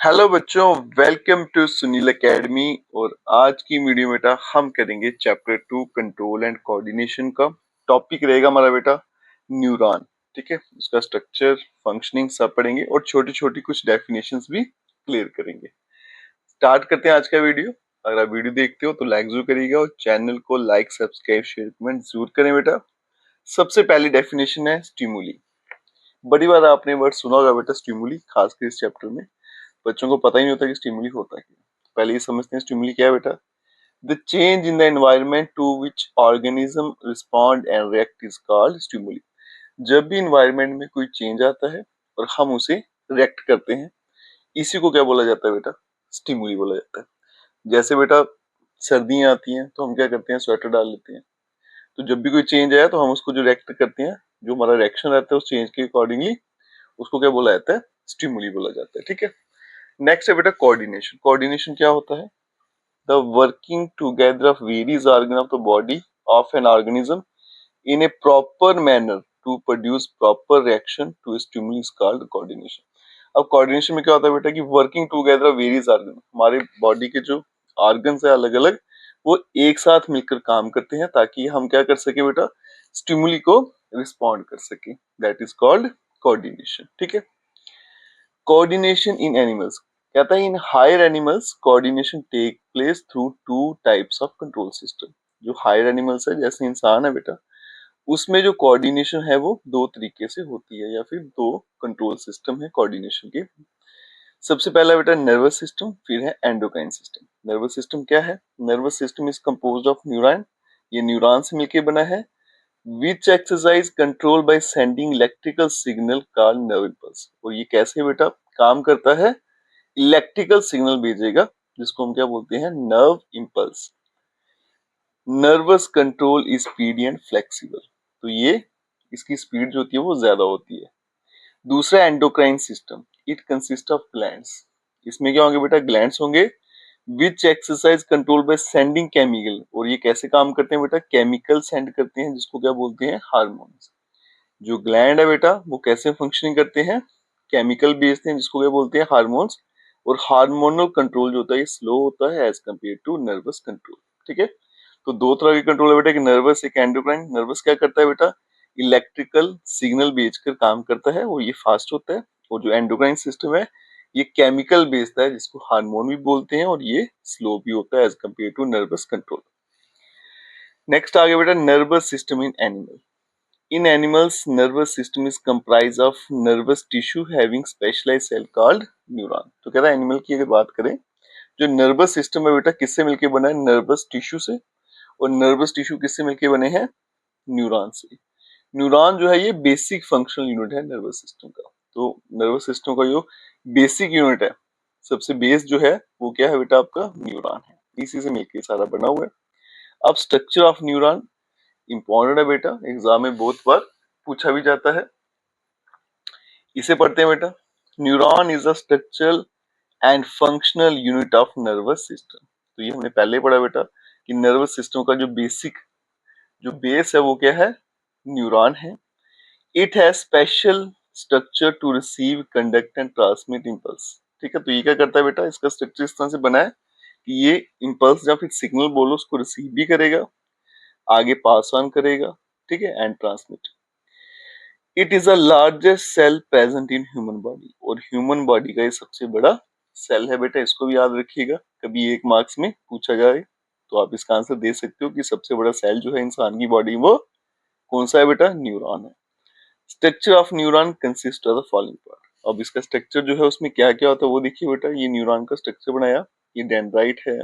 Hello बच्चों, welcome to Sunil academy. और आज की वीडियो में बेटा हम करेंगे चैप्टर 2 कंट्रोल एंड कोऑर्डिनेशन का। टॉपिक रहेगा हमारा बेटा न्यूरॉन। ठीक है, उसका स्ट्रक्चर, फंक्शनिंग सब पढ़ेंगे और छोटी छोटी कुछ डेफिनेशंस भी क्लियर करेंगे। स्टार्ट करते हैं आज का वीडियो। अगर आप वीडियो देखते हो तो लाइक जरूर करिएगा और चैनल को लाइक, सब्सक्राइब, शेयर, कमेंट जरूर करें बेटा। सबसे पहली डेफिनेशन है स्टिमुली। बड़ी बार आपने वर्ड सुना होगा बेटा स्टिमुली, खासकर इस चैप्टर में। बच्चों को पता ही नहीं होता कि स्टिमुली होता है क्या। पहले ये समझते हैं स्टिमुली क्या है बेटा। The change in the environment to which organism respond and react is called stimuli. जब भी एनवायरनमेंट में कोई चेंज आता है और हम उसे रिएक्ट करते हैं, इसी को क्या बोला जाता है बेटा, स्टिमुली बोला जाता है। जैसे बेटा सर्दियां आती हैं तो हम क्या करते हैं, स्वेटर डाल लेते हैं। तो जब भी कोई चेंज आया तो हम उसको जो रिएक्ट करते हैं, जो हमारा रिएक्शन रहता है उस चेंज के अकॉर्डिंगली, उसको क्या बोला जाता है, स्टिमुली बोला जाता है। ठीक है। नेक्स्ट है बेटा कोऑर्डिनेशन। कोऑर्डिनेशन क्या होता है? The working together of various organ of the body of an organism in a proper manner to produce proper reaction to stimuli is called coordination. अब कोऑर्डिनेशन में क्या होता है बेटा कि working together of various organ, हमारे body के जो ऑर्गन्स है अलग अलग, वो एक साथ मिलकर काम करते हैं ताकि हम क्या कर सके बेटा, स्टिमुली को रिस्पॉन्ड कर सके। That is called coordination. ठीक है। कोऑर्डिनेशन इन एनिमल्स कहता है in higher animals coordination take place through two types of control system. जो हायर एनिमल्स है जैसे इंसान है बेटा, उसमें जो कोऑर्डिनेशन है वो दो तरीके से होती है या फिर दो कंट्रोल सिस्टम है कोऑर्डिनेशन के। सबसे पहला बेटा नर्वस सिस्टम, फिर है एंडोक्राइन सिस्टम। नर्वस सिस्टम क्या है? Nervous system is composed of neuron. ये न्यूरॉन से मिलकर बना है। Which exercise control by sending electrical signal called nerve impulse। और ये कैसे बेटा काम करता है? इलेक्ट्रिकल सिग्नल भेजेगा जिसको हम क्या बोलते हैं, nerve impulse. Nervous control is speedy and flexible. तो ये इसकी स्पीड जो होती है वो ज्यादा होती है। दूसरा endocrine system, it consist of glands. इसमें क्या होंगे बेटा, ग्लैंड्स होंगे। विच exercise control by sending chemical. और ये कैसे काम करते हैं बेटा, केमिकल सेंड करते हैं जिसको क्या बोलते हैं, हार्मोन्स। जो ग्लैंड है बेटा वो कैसे फंक्शनिंग करते हैं, केमिकल बेस्ड हैं जिसको क्या बोलते हैं, हार्मोन्स। और हार्मोनल कंट्रोल जो होता है ये स्लो होता है as compare to nervous control. ठीक है। तो दो तरह के कंट्रोल है बेटा, एक नर्वस एक एंडोक्राइन। नर्वस क्या करता है बेटा, इलेक्ट्रिकल सिग्नल भेजकर काम करता है और ये फास्ट होता है। और जो एंडोक्राइन सिस्टम है ये केमिकल बेस्ड है जिसको हार्मोन भी बोलते हैं और ये स्लो भी होता है as compare to nervous control. Next आ गया बेटा nervous system in animal. In animals, nervous system is comprised of nervous tissue having specialized cell called neuron। तो कह रहा है एनिमल की अगर बात करें, जो नर्वस सिस्टम है बेटा किससे मिलके बना है, नर्वस टिश्यू से। और नर्वस टिश्यू किससे मिलके बने हैं, न्यूरॉन से। न्यूरॉन जो है ये बेसिक फंक्शनल यूनिट है नर्वस सिस्टम का। तो नर्वस सिस्टम का जो बेसिक यूनिट है, सबसे बेस जो है वो क्या है बेटा, आपका न्यूरॉन है। इसी से मिलके सारा बना हुआ है। अब स्ट्रक्चर ऑफ न्यूरॉन इंपॉर्टेंट है बेटा, एग्जाम में बहुत बार पूछा भी जाता है। इसे पढ़ते हैं बेटा। Neuron is a structural and functional unit of nervous system. तो ये हमने पहले पढ़ा बेटा कि नर्वस सिस्टम का जो बेसिक जो बेस है वो क्या है, न्यूरॉन है। It has special structure to receive, conduct and transmit impulse. ठीक है। तो ये क्या करता है बेटा, इसका स्ट्रक्चर इस तरह से बना है कि ये इम्पल्स या फिर सिग्नल बोलो उसको रिसीव भी करेगा, आगे पास ऑन करेगा, ठीक है, and transmit. It is a largest cell present in human body. और ह्यूमन बॉडी का ये सबसे बड़ा सेल है बेटा, इसको भी याद रखिएगा। कभी एक मार्क्स में पूछा जाए तो आप इसका आंसर दे सकते हो कि सबसे बड़ा सेल जो है इंसान की बॉडी में वो कौन सा है बेटा, न्यूरॉन है। Structure of neuron consist of the following part. अब इसका स्ट्रक्चर जो है उसमें क्या क्या होता है वो देखिए बेटा। ये न्यूरॉन का स्ट्रक्चर बनाया, ये डेंड्राइट है,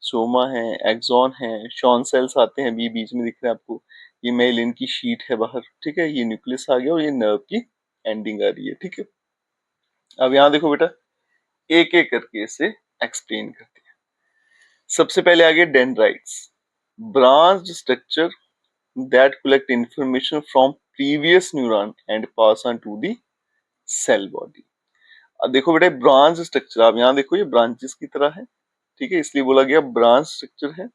सोमा है, एक्सॉन है, शॉन सेल्स आते हैं, बी बीच में दिख रहे हैं आपको। ये मेलिन की शीट है बाहर, ठीक है, ये न्यूक्लियस आ गया और ये नर्व की एंडिंग आ रही है। ठीक है। अब यहाँ देखो बेटा, एक एक करके इसे एक्सप्लेन करते हैं। सबसे पहले आ गया dendrites, branch structure that collect information from previous neuron and pass on to the cell body. अब देखो बेटा ब्रांच स्ट्रक्चर, आप यहाँ देखो ये ब्रांचेस की तरह है, ठीक है, इसलिए बोला गया ब्रांच स्ट्रक्चर है।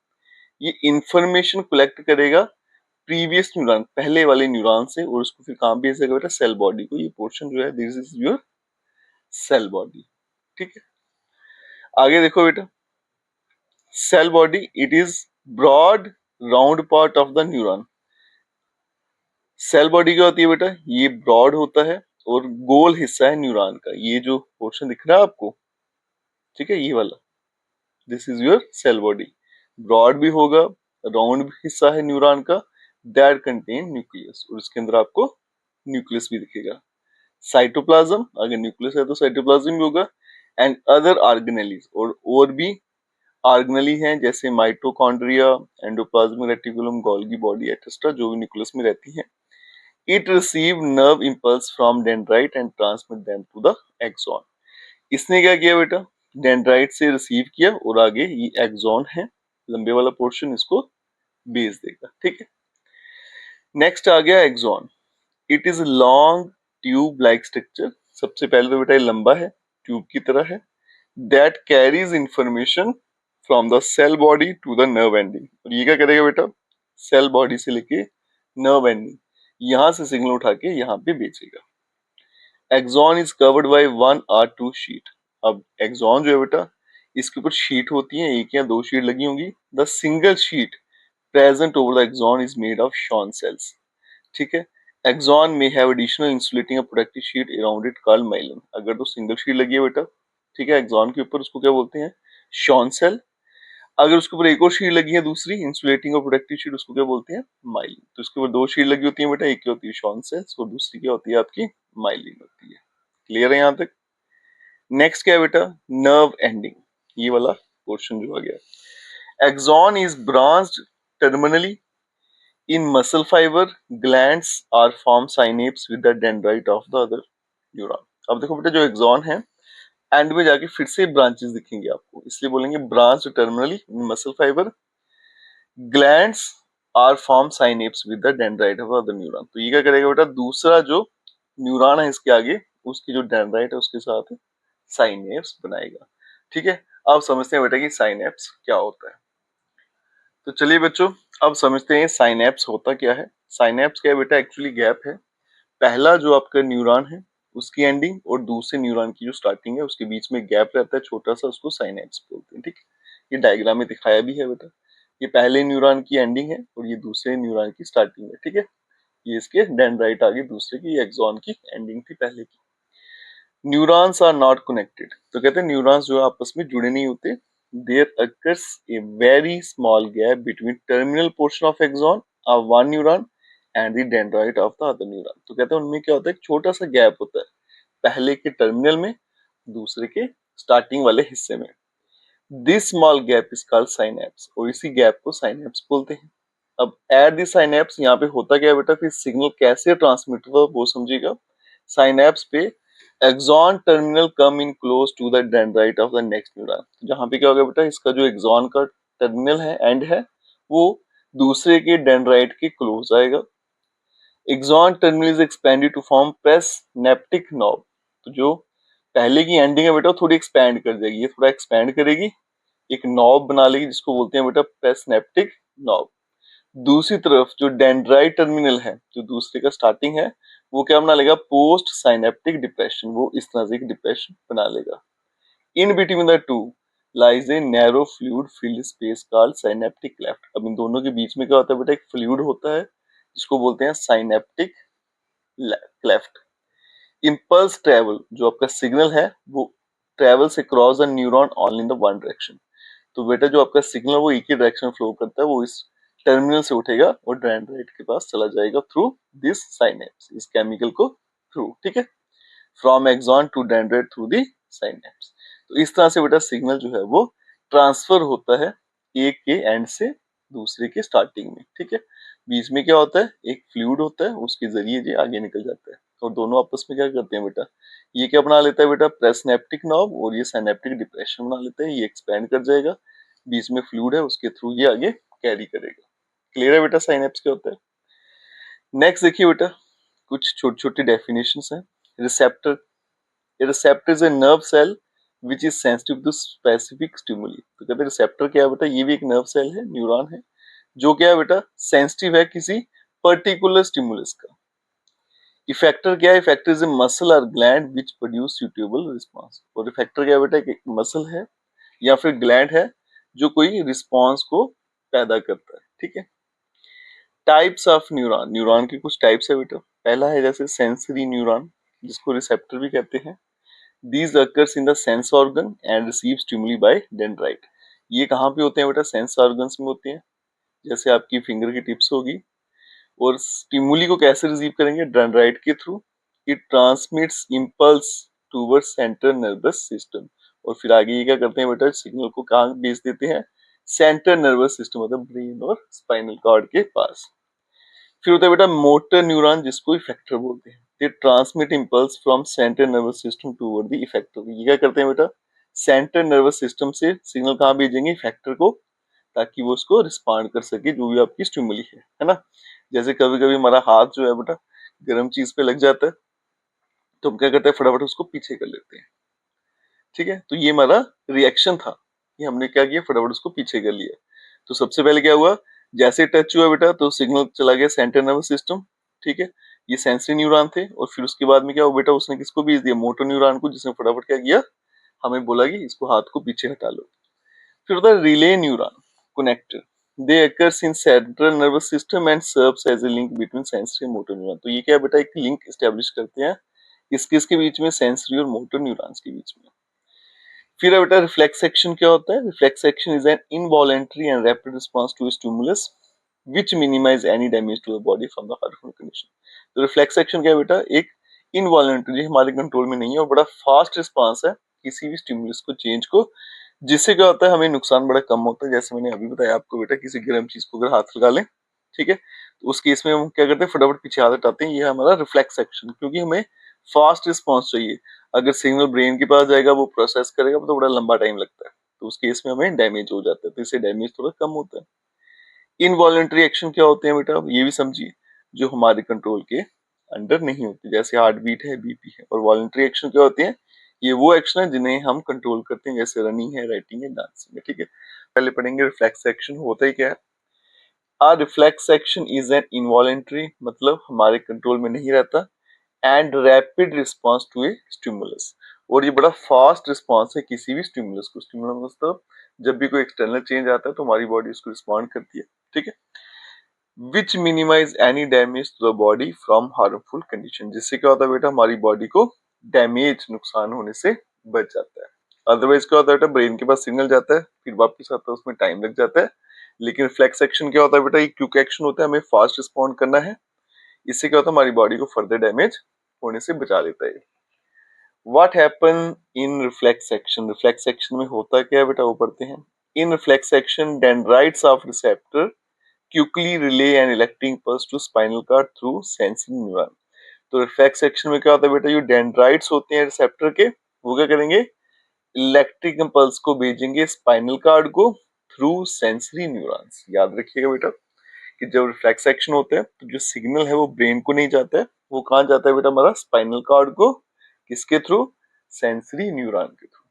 ये इंफॉर्मेशन कलेक्ट करेगा प्रीवियस न्यूरॉन, पहले वाले न्यूरॉन से, और उसको फिर कहाँ भेजेगा बेटा, सेल बॉडी को। ये पोर्शन जो है this is your cell body. ठीक है, आगे देखो बेटा, cell body it is broad round part of the neuron. Cell body क्या होती है बेटा, ये ब्रॉड होता है और गोल हिस्सा है न्यूरॉन का, ये जो पोर्शन दिख रहा है आपको, ठीक है, ये वाला, this is your cell body. Broad भी होगा, राउंड भी हिस्सा है न्यूरॉन का, दैट कंटेन न्यूक्लियस, और इसके अंदर आपको न्यूक्लियस भी दिखेगा। साइटोप्लाज्म, अगर न्यूक्लियस है तो साइटोप्लाज्म भी होगा, एंड अदर ऑर्गेनेलीज, और भी ऑर्गेनेली हैं जैसे mitochondria, endoplasmic reticulum, Golgi body etcetera, जो भी न्यूक्लियस में रहती हैं। It receive nerve impulse from dendrite and transmit them to the axon. इसने क्या किया बेटा, डेंड्राइट से रिसीव किया और आगे ये एक्सॉन है, लंबे वाला पोर्शन, इसको भेज देगा। ठीक है, नेक्स्ट आ गया axon. It is long tube like structure. सबसे पहले तो बेटा ये लंबा है, ट्यूब की तरह है, that carries information from the cell body to the nerve ending. और ये क्या करेगा बेटा, सेल बॉडी से लेके नर्व एंडिंग, यहां से सिग्नल उठा के यहाँ पे भेजेगा। Axon is covered by 1 or 2 sheet. अब एक्सॉन जो है बेटा, इसके ऊपर शीट होती है, एक या दो शीट लगी होंगी। The single sheet present over the axon is made of Schwann cells. ठीक है, एक्सॉन में have additional insulating protective sheet around it called myelin. अगर तो सिंगल शीट लगी है बेटा, ठीक है, एक्सॉन के ऊपर, उसको क्या बोलते हैं, शॉन सेल। अगर उसके ऊपर एक और शीट लगी है दूसरी इंसुलेटिंग और प्रोटेक्टिव शीट, उसको क्या बोलते हैं, माइलिन। तो इसके ऊपर दो शीट लगी होती है बेटा, एक क्या होती है शॉन सेल्स और दूसरी क्या होती है आपकी माइलिन होती है। क्लियर है यहाँ तक? नेक्स्ट क्या है बेटा, नर्व एंडिंग, ये वाला पोर्शन जो आ गया। Axon is branched terminally in muscle fibre, glands or form synapse with the dendrite of the other neuron. अब देखो बेटा, जो एक्सॉन है एंड में जाके फिर से ब्रांचेस दिखेंगे आपको, इसलिए बोलेंगे branch terminally in muscle fibre, glands or form synapse with the dendrite of the neuron. तो ये क्या करेगा बेटा, दूसरा जो न्यूरॉन है इसके आगे, उसकी जो डेंड्राइट है उसके साथ साइनेप्स बनाएगा। ठीक है, अब समझते हैं बेटा कि साइनेप्स क्या होता है। तो चलिए बच्चों, अब समझते हैं साइनेप्स होता क्या है। साइनेप्स क्या है बेटा, एक्चुअली गैप है, पहला जो आपका न्यूरॉन है उसकी एंडिंग और दूसरे न्यूरॉन की जो स्टार्टिंग है उसके बीच में गैप रहता है छोटा सा, उसको साइनेप्स बोलते हैं। ठीक है, ये डायग्राम में दिखाया भी है बेटा, ये पहले न्यूरॉन की एंडिंग है और ये दूसरे न्यूरॉन की स्टार्टिंग है। ठीक है, ये इसके डेंड्राइट आगे दूसरे की, एक्सॉन की एंडिंग थी पहले की। न्यूरॉन्स आर नॉट कनेक्टेड, तो कहते हैं न्यूरॉन्स जो आपस में जुड़े नहीं होते। There occurs a very small gap between terminal portion of axon of one neuron and the dendrite of the other neuron. तो कहते हैं उनमें क्या होता है, एक छोटा सा गैप होता है पहले के टर्मिनल में, दूसरे के स्टार्टिंग वाले हिस्से में। This small gap is called synapse, और इसी गैप को साइनेप्स बोलते हैं। अब एट द साइनेप्स यहाँ पे होता क्या है बेटा, फिर सिग्नल कैसे ट्रांसमिट हुआ वो समझिएगा। साइनेप्स पे axon terminal come in close to the dendrite of the next neuron. जहां पे क्या होगा बेटा, इसका जो एक्सॉन का टर्मिनल है, एंड है, वो दूसरे के डेंड्राइट के क्लोज आएगा। Axon terminal is expanded to form presynaptic knob. तो जो पहले की एंडिंग है बेटा वो थोड़ी एक्सपैंड कर जाएगी, ये थोड़ा एक्सपैंड करेगी, एक नॉब बना लेगी जिसको बोलते हैं बेटा प्रेस्नेप्टिक नॉब। दूसरी तरफ जो डेंड्राइट टर्मिनल है, जो दूसरे का स्टार्टिंग है, वो क्या बना लेगा, पोस्ट साइनेप्टिक डिप्रेशन, वो इस तरह से एक डिप्रेशन बना लेगा। In between the two lies a narrow fluid filled space called synaptic cleft. अब इन दोनों के बीच में क्या होता है बेटा, एक फ्लूइड होता है जिसको बोलते हैं साइनेप्टिक क्लेफ्ट। इम्पल्स ट्रेवल, जो आपका सिग्नल है वो ट्रेवल से cross the neuron only in the one direction. तो बेटा जो आपका सिग्नल वो एक ही डायरेक्शन फ्लो करता है, वो इस टर्मिनल से उठेगा और डेंड्राइट के पास चला जाएगा थ्रू दिस साइनेप्स, इस केमिकल को थ्रू। ठीक है, from axon to dendrite through the synapse. तो इस तरह से बेटा सिग्नल जो है वो ट्रांसफर होता है एक के एंड से दूसरे के स्टार्टिंग में। ठीक है, बीच में क्या होता है, एक फ्लूइड होता है, उसके जरिए ये आगे निकल जाता है और दोनों आपस में क्या करते हैं बेटा, ये क्या बना लेता है बेटा, प्रेस्नेप्टिक नॉब, और ये साइनेप्टिक डिप्रेशन बना लेता है। ये एक्सपैंड कर जाएगा, बीच में फ्लूइड है उसके थ्रू ये आगे कैरी करेगा। क्लियर है बेटा साइनेप्स क्या होता है? नेक्स्ट देखिए बेटा, कुछ छोटी छोटी डेफिनेशंस हैं। Receptor, receptor is a nerve cell which is sensitive to specific stimuli. तो कहते हैं रिसेप्टर क्या है बेटा, ये भी एक नर्व सेल है, न्यूरॉन है, जो क्या है बेटा, सेंसिटिव है किसी पर्टिकुलर स्टिमुलस का। इफेक्टर क्या है? इफेक्टर इज ए मसल और gland which produce suitable response. और इफेक्टर क्या है बेटा? एक मसल है या फिर ग्लैंड है जो कोई रिस्पॉन्स को पैदा करता है, ठीक है। टाइप्स ऑफ न्यूरॉन, न्यूरॉन की कुछ टाइप्स है बेटा। पहला है जैसे सेंसरी न्यूरॉन, जिसको रिसेप्टर भी कहते हैं। These occurs in the sense organ and receive stimuli by dendrite. ये कहाँ पे होते हैं बेटा? सेंस ऑर्गन्स में होते हैं, जैसे आपकी फिंगर की टिप्स होगी। और स्टिमुली को कैसे रिसीव करेंगे? डेंड्राइट के through. It transmits impulse towards central nervous system. और फिर आगे ये क्या करते हैं बेटा? सिग्नल को कहाँ भेज देते हैं? सेंट्रल नर्वस सिस्टम मतलब ब्रेन और स्पाइनल कॉर्ड के पास। फिर होता है बेटा मोटर न्यूरॉन, जिसको इफेक्टर बोलते हैं। They transmit impulse from central nervous system toward the effector. ये क्या करते हैं बेटा? सेंट्रल नर्वस सिस्टम से सिग्नल कहाँ भेजेंगे? इफेक्टर को, ताकि वो उसको रिस्पॉन्ड कर सके जो भी आपकी स्टिमुली है ना। जैसे कभी कभी हमारा हाथ जो है बेटा गर्म चीज पे लग जाता है, तो हम क्या करते हैं? फटाफट उसको पीछे कर लेते हैं, ठीक है। तो ये हमारा रिएक्शन था कि हमने क्या किया? फटाफट उसको पीछे कर लिया। तो सबसे पहले क्या हुआ? जैसे टच हुआ बेटा तो सिग्नल चला गया सेंट्रल नर्वस सिस्टम, ठीक है। ये सेंसरी न्यूरॉन थे। और फिर उसके बाद में क्या हुआ बेटा? उसने किसको भेज दिया? मोटर न्यूरॉन को, जिसने फटाफट क्या किया? हमें बोला कि इसको हाथ को पीछे हटा लो। फिर होता है relay neuron connector. They occurs in central nervous system and serves as a link between sensory and motor neuron. तो ये क्या है बेटा? एक लिंक एस्टेब्लिश करते हैं किसके बीच में? सेंसरी और मोटर न्यूरॉन्स के बीच में। फिर बेटा रिफ्लेक्स एक्शन क्या होता है? Reflex action is an involuntary and rapid response to stimulus which minimize any damage to the body from the harmful condition. तो रिफ्लेक्स एक्शन क्या है बेटा? एक इनवॉलेंटरी, हमारे कंट्रोल में नहीं है, और बड़ा फास्ट रिस्पांस है किसी भी स्टिमुलस को, चेंज को, जिससे क्या होता है? हमें नुकसान बड़ा कम होता है। जैसे मैंने अभी बताया आपको बेटा, किसी गर्म चीज को अगर हाथ लगा लें, ठीक है, तो उस केस में हम क्या करते हैं? फटाफट पीछे हाथ हटाते हैं। ये है हमारा रिफ्लेक्स एक्शन, क्योंकि हमें फास्ट रिस्पॉन्स चाहिए। अगर सिग्नल ब्रेन के पास जाएगा, वो प्रोसेस करेगा, तो बड़ा लंबा टाइम लगता है, तो उस केस में हमें डैमेज हो जाता है। तो इससे डैमेज थोड़ा कम होता है। इनवॉलेंटरी एक्शन क्या होते हैं बेटा? ये भी समझिए, जो हमारे कंट्रोल के अंडर नहीं होती, जैसे हार्ट बीट है, बीपी है। और वॉलेंटरी एक्शन क्या होते हैं? ये वो एक्शन है जिन्हें हम कंट्रोल करते हैं, जैसे रनिंग है, राइटिंग है, डांसिंग है, ठीक है। पहले पढ़ेंगे रिफ्लेक्स एक्शन होता ही क्या है। A reflex action is an involuntary, मतलब हमारे कंट्रोल में नहीं रहता, and rapid response to a stimulus. और ये बड़ा फास्ट रिस्पॉन्स है किसी भी स्टिमुलस को। स्टिमुलस मतलब जब भी कोई एक्सटर्नल चेंज आता है तो हमारी बॉडी उसको रिस्पॉन्ड करती है, ठीक है। Which minimise any damage to the body from harmful condition, जिससे क्या होता है बेटा? हमारी बॉडी को डैमेज, नुकसान होने से बच जाता है। अदरवाइज क्या होता है बेटा? ब्रेन के पास सिग्नल जाता है, फिर वापस आता है, उसमें टाइम लग जाता है। लेकिन रिफ्लेक्स एक्शन क्या होता है बेटा? एक क्विक एक्शन होता है, हमें फास्ट रिस्पॉन्ड करना है। इससे क्या होता है? हमारी बॉडी को फर्दर डैमेज होने से बचा लेता है। What happen in reflex action, reflex action में होता क्या है बेटा? वो पढ़ते हैं। In reflex action dendrites of receptor quickly relay and electric impulse to spinal cord through sensing neuron. तो रिफ्लेक्स एक्शन में क्या होता है बेटा? जो डेंड्राइट्स होते हैं रिसेप्टर के, वो क्या करेंगे? इलेक्ट्रिक इंपल्स को भेजेंगे स्पाइनल कॉर्ड को थ्रू सेंसरी न्यूरॉन्स। याद रखिएगा बेटा कि जब रिफ्लेक्स एक्शन होता है तो जो सिग्नल है वो ब्रेन को नहीं जाता है, वो कहाँ जाता है बेटा? हमारा स्पाइनल कॉर्ड को। किसके थ्रू? सेंसरी न्यूरॉन के थ्रू।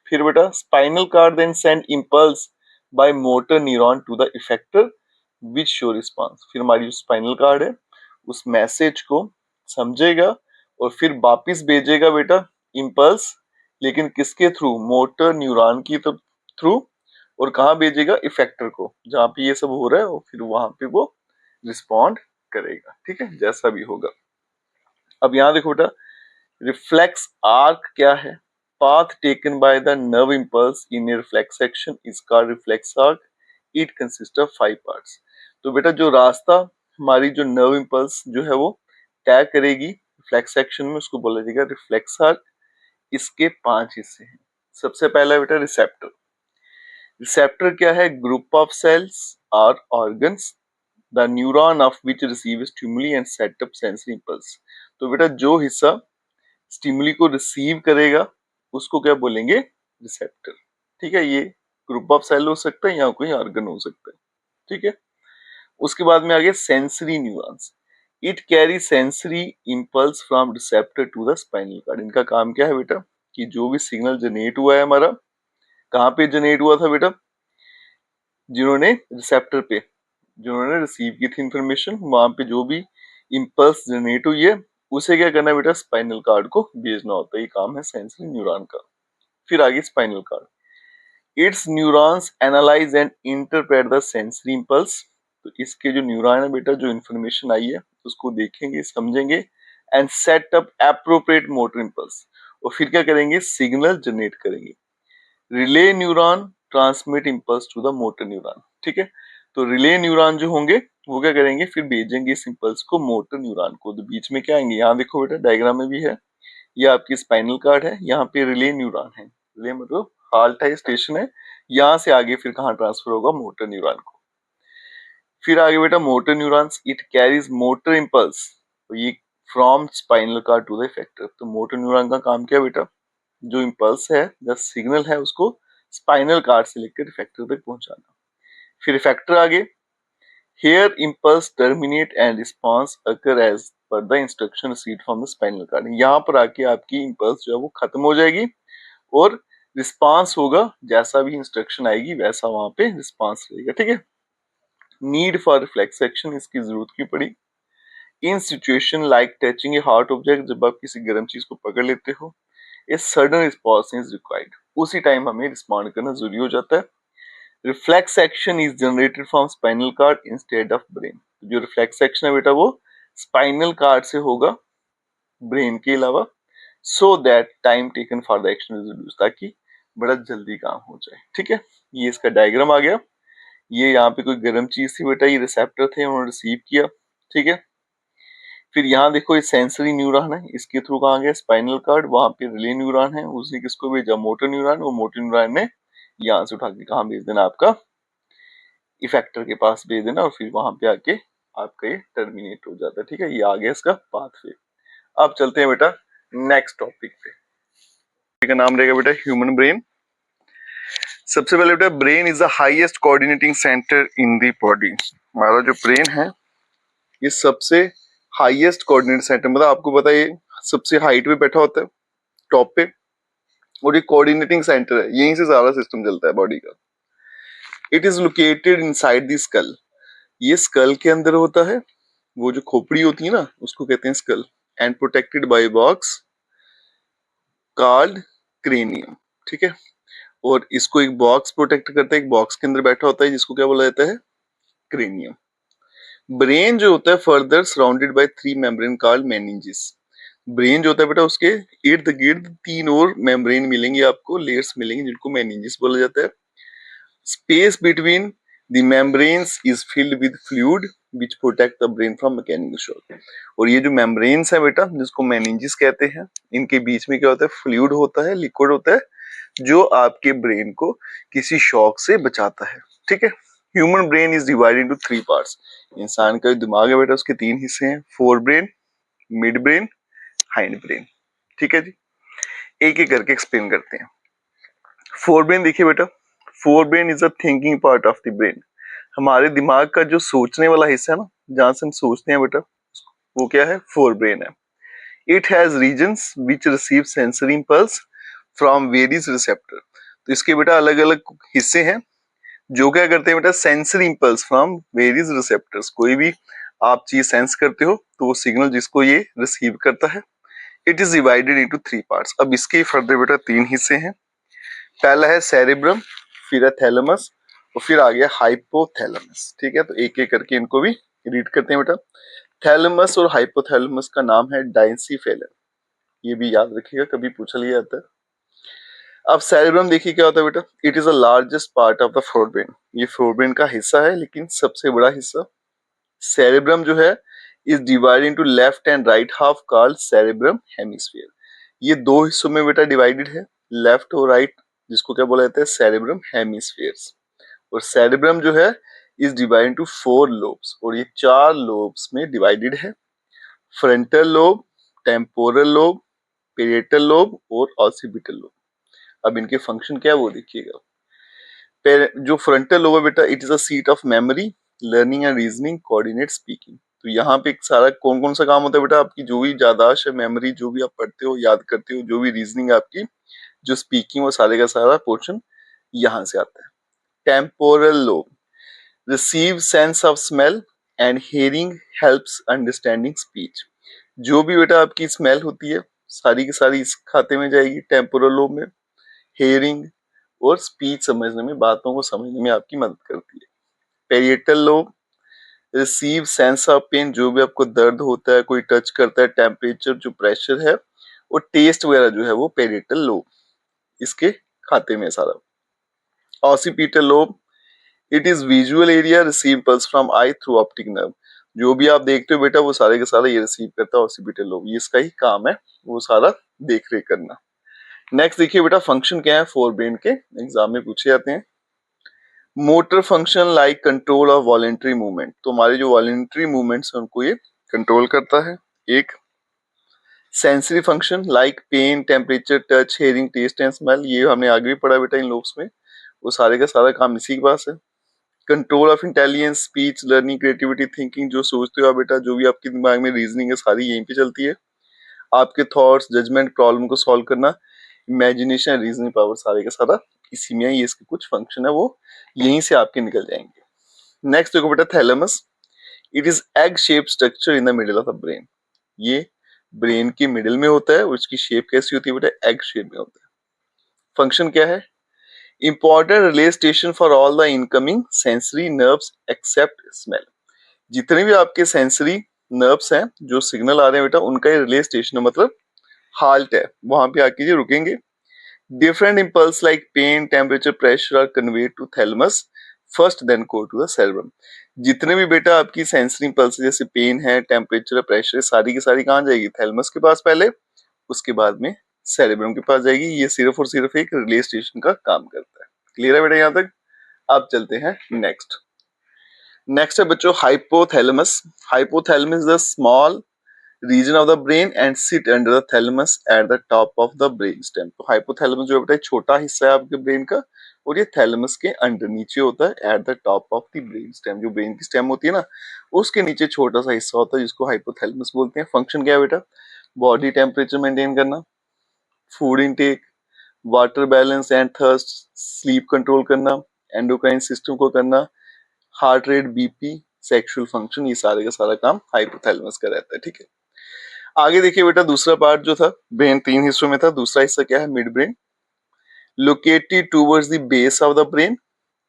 फिर बेटा spinal cord then send impulse by motor neuron to the effector which show response. फिर हमारी जो स्पाइनल कॉर्ड है उस मैसेज को समझेगा और फिर वापिस भेजेगा बेटा इंपल्स, लेकिन किसके थ्रू? मोटर न्यूरॉन की तो थ्रू। और कहाँ भेजेगा? इफेक्टर को, जहां पे ये सब हो रहा है, और फिर वहां पे वो रिस्पॉन्ड करेगा, ठीक है, जैसा भी होगा। अब यहाँ देखो बेटा, रिफ्लेक्स आर्क क्या है? Path taken by the nerve impulse in A reflex action is called reflex arc. It consist of 5 parts. तो बेटा जो रास्ता हमारी जो नर्व इंपल्स जो है वो तय करेगी रिफ्लेक्स एक्शन में, उसको बोला जाएगा रिफ्लेक्स आर्क। इसके 5 हिस्से हैं। सबसे पहला बेटा रिसेप्टर। रिसेप्टर क्या है? ग्रुप ऑफ सेल्स और organs the neuron of which receive stimuli and set up sensory impulse. तो बेटा जो हिस्सा स्टिमुली को रिसीव करेगा उसको क्या बोलेंगे? रिसेप्टर, ठीक है। ये ग्रुप ऑफ सेल हो सकता है या कोई ऑर्गन हो सकता है, ठीक है। उसके बाद में आ गया sensory neurons. It carry sensory impulse from receptor to the spinal cord. इनका काम क्या है बेटा? कि जो भी सिग्नल जनरेट हुआ है हमारा, कहाँ पे जनरेट हुआ था बेटा? जिन्होंने रिसेप्टर पे, जिन्होंने रिसीव की थी इंफॉर्मेशन, वहां पे जो भी इंपल्स जनरेट हुई है उसे क्या करना है बेटा, स्पाइनल कार्ड को भेजना होता है, ये काम है सेंसरी न्यूरॉन का। फिर आगे spinal cord, it's neurons analyse and interpret the sensory impulse. तो इसके जो न्यूरॉन है बेटा, जो इन्फॉर्मेशन आई है उसको देखेंगे, समझेंगे, and set up appropriate motor impulse, और फिर क्या करेंगे, सिग्नल जनरेट करेंगे। Relay neuron transmit impulse to the motor neuron, ठीक है। तो रिले न्यूरॉन जो होंगे वो क्या करेंगे, फिर भेजेंगे इस इंपल्स को मोटर न्यूरॉन को। तो बीच में क्या आएंगे, यहाँ देखो बेटा डायग्राम में भी है, ये आपकी स्पाइनल कार्ड है, यहाँ पे रिले न्यूरॉन है, रिले मतलब हाल्ट है, स्टेशन है, यहाँ से आगे फिर कहाँ ट्रांसफर होगा, मोटर न्यूरॉन को। फिर आगे बेटा motor neurons, it carries motor impulse, तो ये from spinal cord to the effector. तो मोटर न्यूरॉन का काम क्या है बेटा, जो इंपल्स है, जो सिग्नल है, उसको स्पाइनल कार्ड से लेकर इफेक्टर तक पहुंचाना। फिर इफेक्टर आगे, here impulse terminate and response occur as per the instruction received from the spinal cord. यहाँ पर आके आपकी इंपल्स जो है वो खत्म हो जाएगी और रिस्पांस होगा, जैसा भी इंस्ट्रक्शन आएगी वैसा वहां पे रिस्पांस रहेगा, ठीक है। नीड फॉर रिफ्लेक्स एक्शन, इसकी जरूरत क्यों पड़ी, in situation like touching a hard object, जब आप किसी गर्म चीज को पकड़ लेते हो, a sudden response is required, उसी टाइम हमें रिस्पॉन्ड करना जरूरी हो जाता है। Reflex action is generated from spinal cord instead of brain. जो रिफ्लेक्स एक्शन है बेटा वो स्पाइनल कार्ड से होगा, ब्रेन के अलावा, so that time taken for the action is reduce, ताकि बड़ा जल्दी काम हो जाए, ठीक है। ये इसका डायग्राम आ गया, ये यहाँ पे कोई गर्म चीज थी बेटा, ये रिसेप्टर थे, उन्होंने रिसीव किया, ठीक है। फिर यहाँ देखो ये सेंसरी न्यूरॉन है, इसके थ्रू कहाँ गया, स्पाइनल कार्ड, वहां पे रिले न्यूरॉन है, उसने किसको भेजा, मोटर न्यूरॉन, वो मोटर न्यूरॉन ने यहाँ से उठा के कहाँ भेज देना, आपका इफेक्टर के पास भेज देना, और फिर वहां पे आके आपका ये टर्मिनेट हो जाता है, ठीक है। ये आ गया इसका पाथवे। अब चलते हैं बेटा नेक्स्ट टॉपिक पे, का नाम रहेगा बेटा ह्यूमन ब्रेन। सबसे पहले बेटा, brain is the highest coordinating centre in the body. हमारा जो ब्रेन है ये सबसे हाईएस्ट कोऑर्डिनेट सेंटर, मतलब आपको पता है ये सबसे हाइट पे बैठा होता है, टॉप पे, और ये कोऑर्डिनेटिंग सेंटर है, यहीं से सारा सिस्टम चलता है बॉडी का। It is located inside the skull, ये स्कल के अंदर होता है, वो जो खोपड़ी होती है ना उसको कहते हैं skull, and protected by box called cranium, ठीक है। और इसको एक बॉक्स प्रोटेक्ट करता है, एक बॉक्स के अंदर बैठा होता है जिसको क्या बोला जाता है, क्रेनियम। ब्रेन जो होता है further surrounded by 3 membrane called meninges. Brain जो होता है बेटा उसके इर्द गिर्द 3 और मेम्ब्रेन मिलेंगे आपको, लेयर्स मिलेंगे, जिनको मेनिंजेस बोला जाता है। Space between the membranes is filled with fluid which protect the brain from mechanical shock. और ये जो मेम्ब्रेन्स है बेटा, जिसको मेनिंजेस कहते हैं, इनके बीच में क्या होता है, फ्लूइड होता है, लिक्विड होता है, जो आपके ब्रेन को किसी शॉक से बचाता है, ठीक है। Human brain is divided into 3 parts. इंसान का जो दिमाग है बेटा उसके 3 हिस्से हैं, fore brain, mid brain, hind brain, ठीक है जी। एक एक करके एक्सप्लेन करते हैं। फोर ब्रेन देखिए बेटा, fore brain is a thinking part of the brain. हमारे दिमाग का जो सोचने वाला हिस्सा है ना, जहां से हम सोचते हैं बेटा, वो क्या है, फोर ब्रेन है। It has regions which receive sensory impulse from various receptor. तो इसके बेटा अलग अलग हिस्से हैं जो क्या करते हैं बेटा, sensory impulse from various receptors. कोई भी आप चीज सेंस करते हो तो वो सिग्नल जिसको ये रिसीव करता है। It is divided into 3 parts. अब इसके फर्दर बेटा 3 हिस्से हैं। पहला है सेरेब्रम, फिर है थैलेमस, और फिर आ गया हाइपोथैलेमस, ठीक है। तो एक एक करके इनको भी रीड करते हैं बेटा। थैलेमस और हाइपोथैलेमस का नाम है डाइंसीफेलन, ये भी याद रखिएगा, कभी पूछा लिया जाता है। अब सेरेब्रम देखिए क्या होता है बेटा, it is the largest part of the forebrain. ये फोरब्रेन का हिस्सा है लेकिन सबसे बड़ा हिस्सा। सेरेब्रम जो है is divided into left and right half called cerebrum hemisphere. ये दो हिस्सों में बेटा डिवाइडेड है, लेफ्ट और राइट, जिसको क्या बोला जाता है, सेरेब्रम हेमिस्फीयर्स। और सेरेब्रम जो है इज डिवाइडेड इनटू 4 लोब्स, और ये 4 लोब्स में डिवाइडेड है। Frontal lobe, temporal lobe, parietal lobe और ऑसिपिटल लोब। अब इनके फंक्शन क्या है वो देखिएगा। जो फ्रंटल लोब है बेटा, it is a seat of memory, learning and reasoning, coordinate, speaking. तो यहाँ पे एक सारा कौन कौन सा काम होता है बेटा, आपकी जो भी याददाश्त है, मेमोरी, जो भी आप पढ़ते हो, याद करते हो, जो भी रीजनिंग आपकी, जो स्पीकिंग, वो सारे का सारा पोर्शन यहाँ से आता है। Temporal lobe receive sense of smell and hearing helps understanding speech. जो भी बेटा आपकी स्मेल होती है सारी की सारी इस खाते में जाएगी। टेम्पोरल लोब में हेयरिंग और स्पीच समझने में, बातों को समझने में आपकी मदद करती है। Parietal lobe receive sense of pain, जो भी आपको दर्द होता है, कोई टच करता है, टेम्परेचर जो प्रेशर है और टेस्ट वगैरह जो है वो पेरिएटल लोब इसके खाते में सारा। Occipital lobe it is visual area receive pulse from I through optic nerve, जो भी आप देखते हो बेटा वो सारे का सारा ये रिसीव करता है ऑसिपिटल लोब, ये इसका ही काम है वो सारा देख रेख करना। नेक्स्ट देखिए बेटा फंक्शन क्या है फोर ब्रेन के, एग्जाम में पूछे जाते हैं। Motor function like control of voluntary movement, तो हमारे जो वॉलेंट्री मूवमेंट्स हैं उनको ये कंट्रोल करता है। एक sensory function like pain, temperature, touch, hearing, taste and smell, ये हमने आगे भी पढ़ा बेटा इन लोब्स में, वो सारे का सारा काम इसी के पास है। Control of intelligence, speech, learning, creativity, thinking, जो सोचते हो आप बेटा, जो भी आपके दिमाग में रीजनिंग है सारी यहीं पे चलती है। आपके थॉट्स, जजमेंट, प्रॉब्लम को सॉल्व करना, इमेजिनेशन, रीजनिंग पावर, सारे का सारा इसी में है। ये इसके कुछ फंक्शन है वो यहीं से आपके निकल जाएंगे। नेक्स्ट देखो बेटा thalamus, it is egg shape structure in the middle of the brain, ये ब्रेन के मिडिल में होता है और इसकी शेप कैसी होती है बेटा, एग शेप में होता है। फंक्शन क्या है, important relay station for all the incoming sensory nerves except smell, जितने भी आपके सेंसरी नर्व्स हैं जो सिग्नल आ रहे हैं बेटा उनका ये रिले स्टेशन है, मतलब हाल्ट है, वहां पे आके ये रुकेंगे। Different impulse like pain, temperature, pressure are conveyed to thalamus first then go to the cerebrum, जितने भी बेटा आपकी सेंसरी इम्पल्स जैसे पेन है, टेम्परेचर, प्रेशर, सारी की सारी कहाँ जाएगी, थैलेमस के पास पहले, उसके बाद में सेरेब्रम के पास जाएगी। ये सिर्फ और सिर्फ एक रिले स्टेशन का काम करता है। क्लियर है बेटा यहाँ तक? अब चलते हैं नेक्स्ट। नेक्स्ट है बच्चों hypothalamus. Hypothalamus is the small region of the brain and sit under the thalamus at the top of the brain stem. तो हाइपोथैलेमस जो है बेटा छोटा हिस्सा है आपके ब्रेन का और ये थैलेमस के अंडर नीचे होता है eight the top of the brain stem, जो ब्रेन की स्टेम होती है ना उसके नीचे छोटा सा हिस्सा होता है जिसको हाइपोथैलेमस बोलते हैं। फंक्शन क्या है बेटा, बॉडी टेम्परेचर मेंटेन करना, food intake, water balance and thirst, sleep control करना, एंडोक्राइन सिस्टम को करना, heart rate, BP, sexual function, ये सारे का सारा काम हाइपोथैलेमस का रहता है। ठीक है, आगे देखिए बेटा दूसरा पार्ट जो था, ब्रेन तीन हिस्सों में था, दूसरा हिस्सा क्या है, midbrain. Located towards the base of the brain,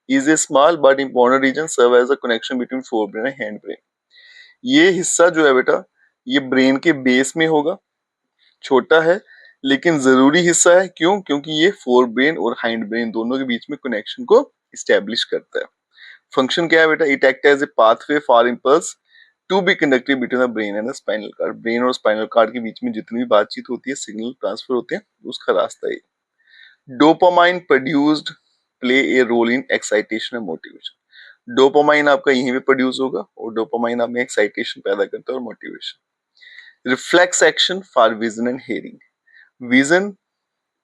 is a small but important region, serve as a connection between forebrain and hindbrain. ये हिस्सा जो है बेटा ये ब्रेन के बेस में होगा, छोटा है लेकिन जरूरी हिस्सा है। क्यों? क्योंकि ये फोर ब्रेन और हाइंड ब्रेन दोनों के बीच में कनेक्शन को इस्टेब्लिश करता है। फंक्शन क्या है बेटा, it act as a pathway for impulse to be conducted between the brain and the spinal cord, brain और स्पाइनल कार्ड के बीच में जितनी भी बातचीत होती है, सिग्नल ट्रांसफर होते हैं, उसका रास्ता है। Dopamine produced play a role in excitation and motivation, dopamine आपका यहीं पे प्रोड्यूस होगा और डोपामाइन आप में एक्साइटेशन पैदा करता है और motivation. Reflex action for vision and hearing, vision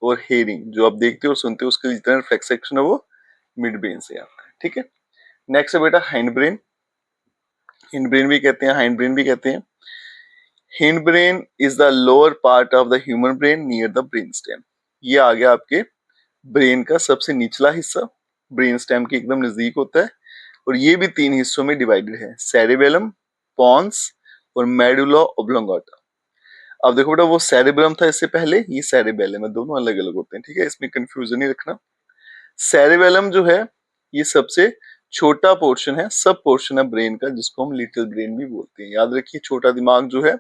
और हेयरिंग जो आप देखते हो और सुनते हो उसके जितना रिफ्लेक्स एक्शन है वो मिड ब्रेन से आता है। ठीक है, नेक्स्ट है बेटा हाइंड ब्रेन। हिंड ब्रेन भी कहते हैं, हाइंड ब्रेन भी कहते हैं। Hind brain is the lower part of the human brain near the brain stem, ये आ गया आपके ब्रेन का सबसे निचला हिस्सा, ब्रेन स्टेम के एकदम नजदीक होता है और ये भी तीन हिस्सों में डिवाइडेड है, सेरेबेलम, पॉन्स और मेडुला ऑब्लोंगाटा। अब देखो बेटा वो सेरेबेलम था इससे पहले, ये सेरेबेलम है, दोनों अलग अलग होते हैं। ठीक है, इसमें कंफ्यूजन नहीं रखना। सेरेबेलम जो है ये सबसे छोटा पोर्शन है, सब पोर्शन है ब्रेन का जिसको हम लिटिल ब्रेन भी बोलते हैं। याद रखिए छोटा दिमाग जो है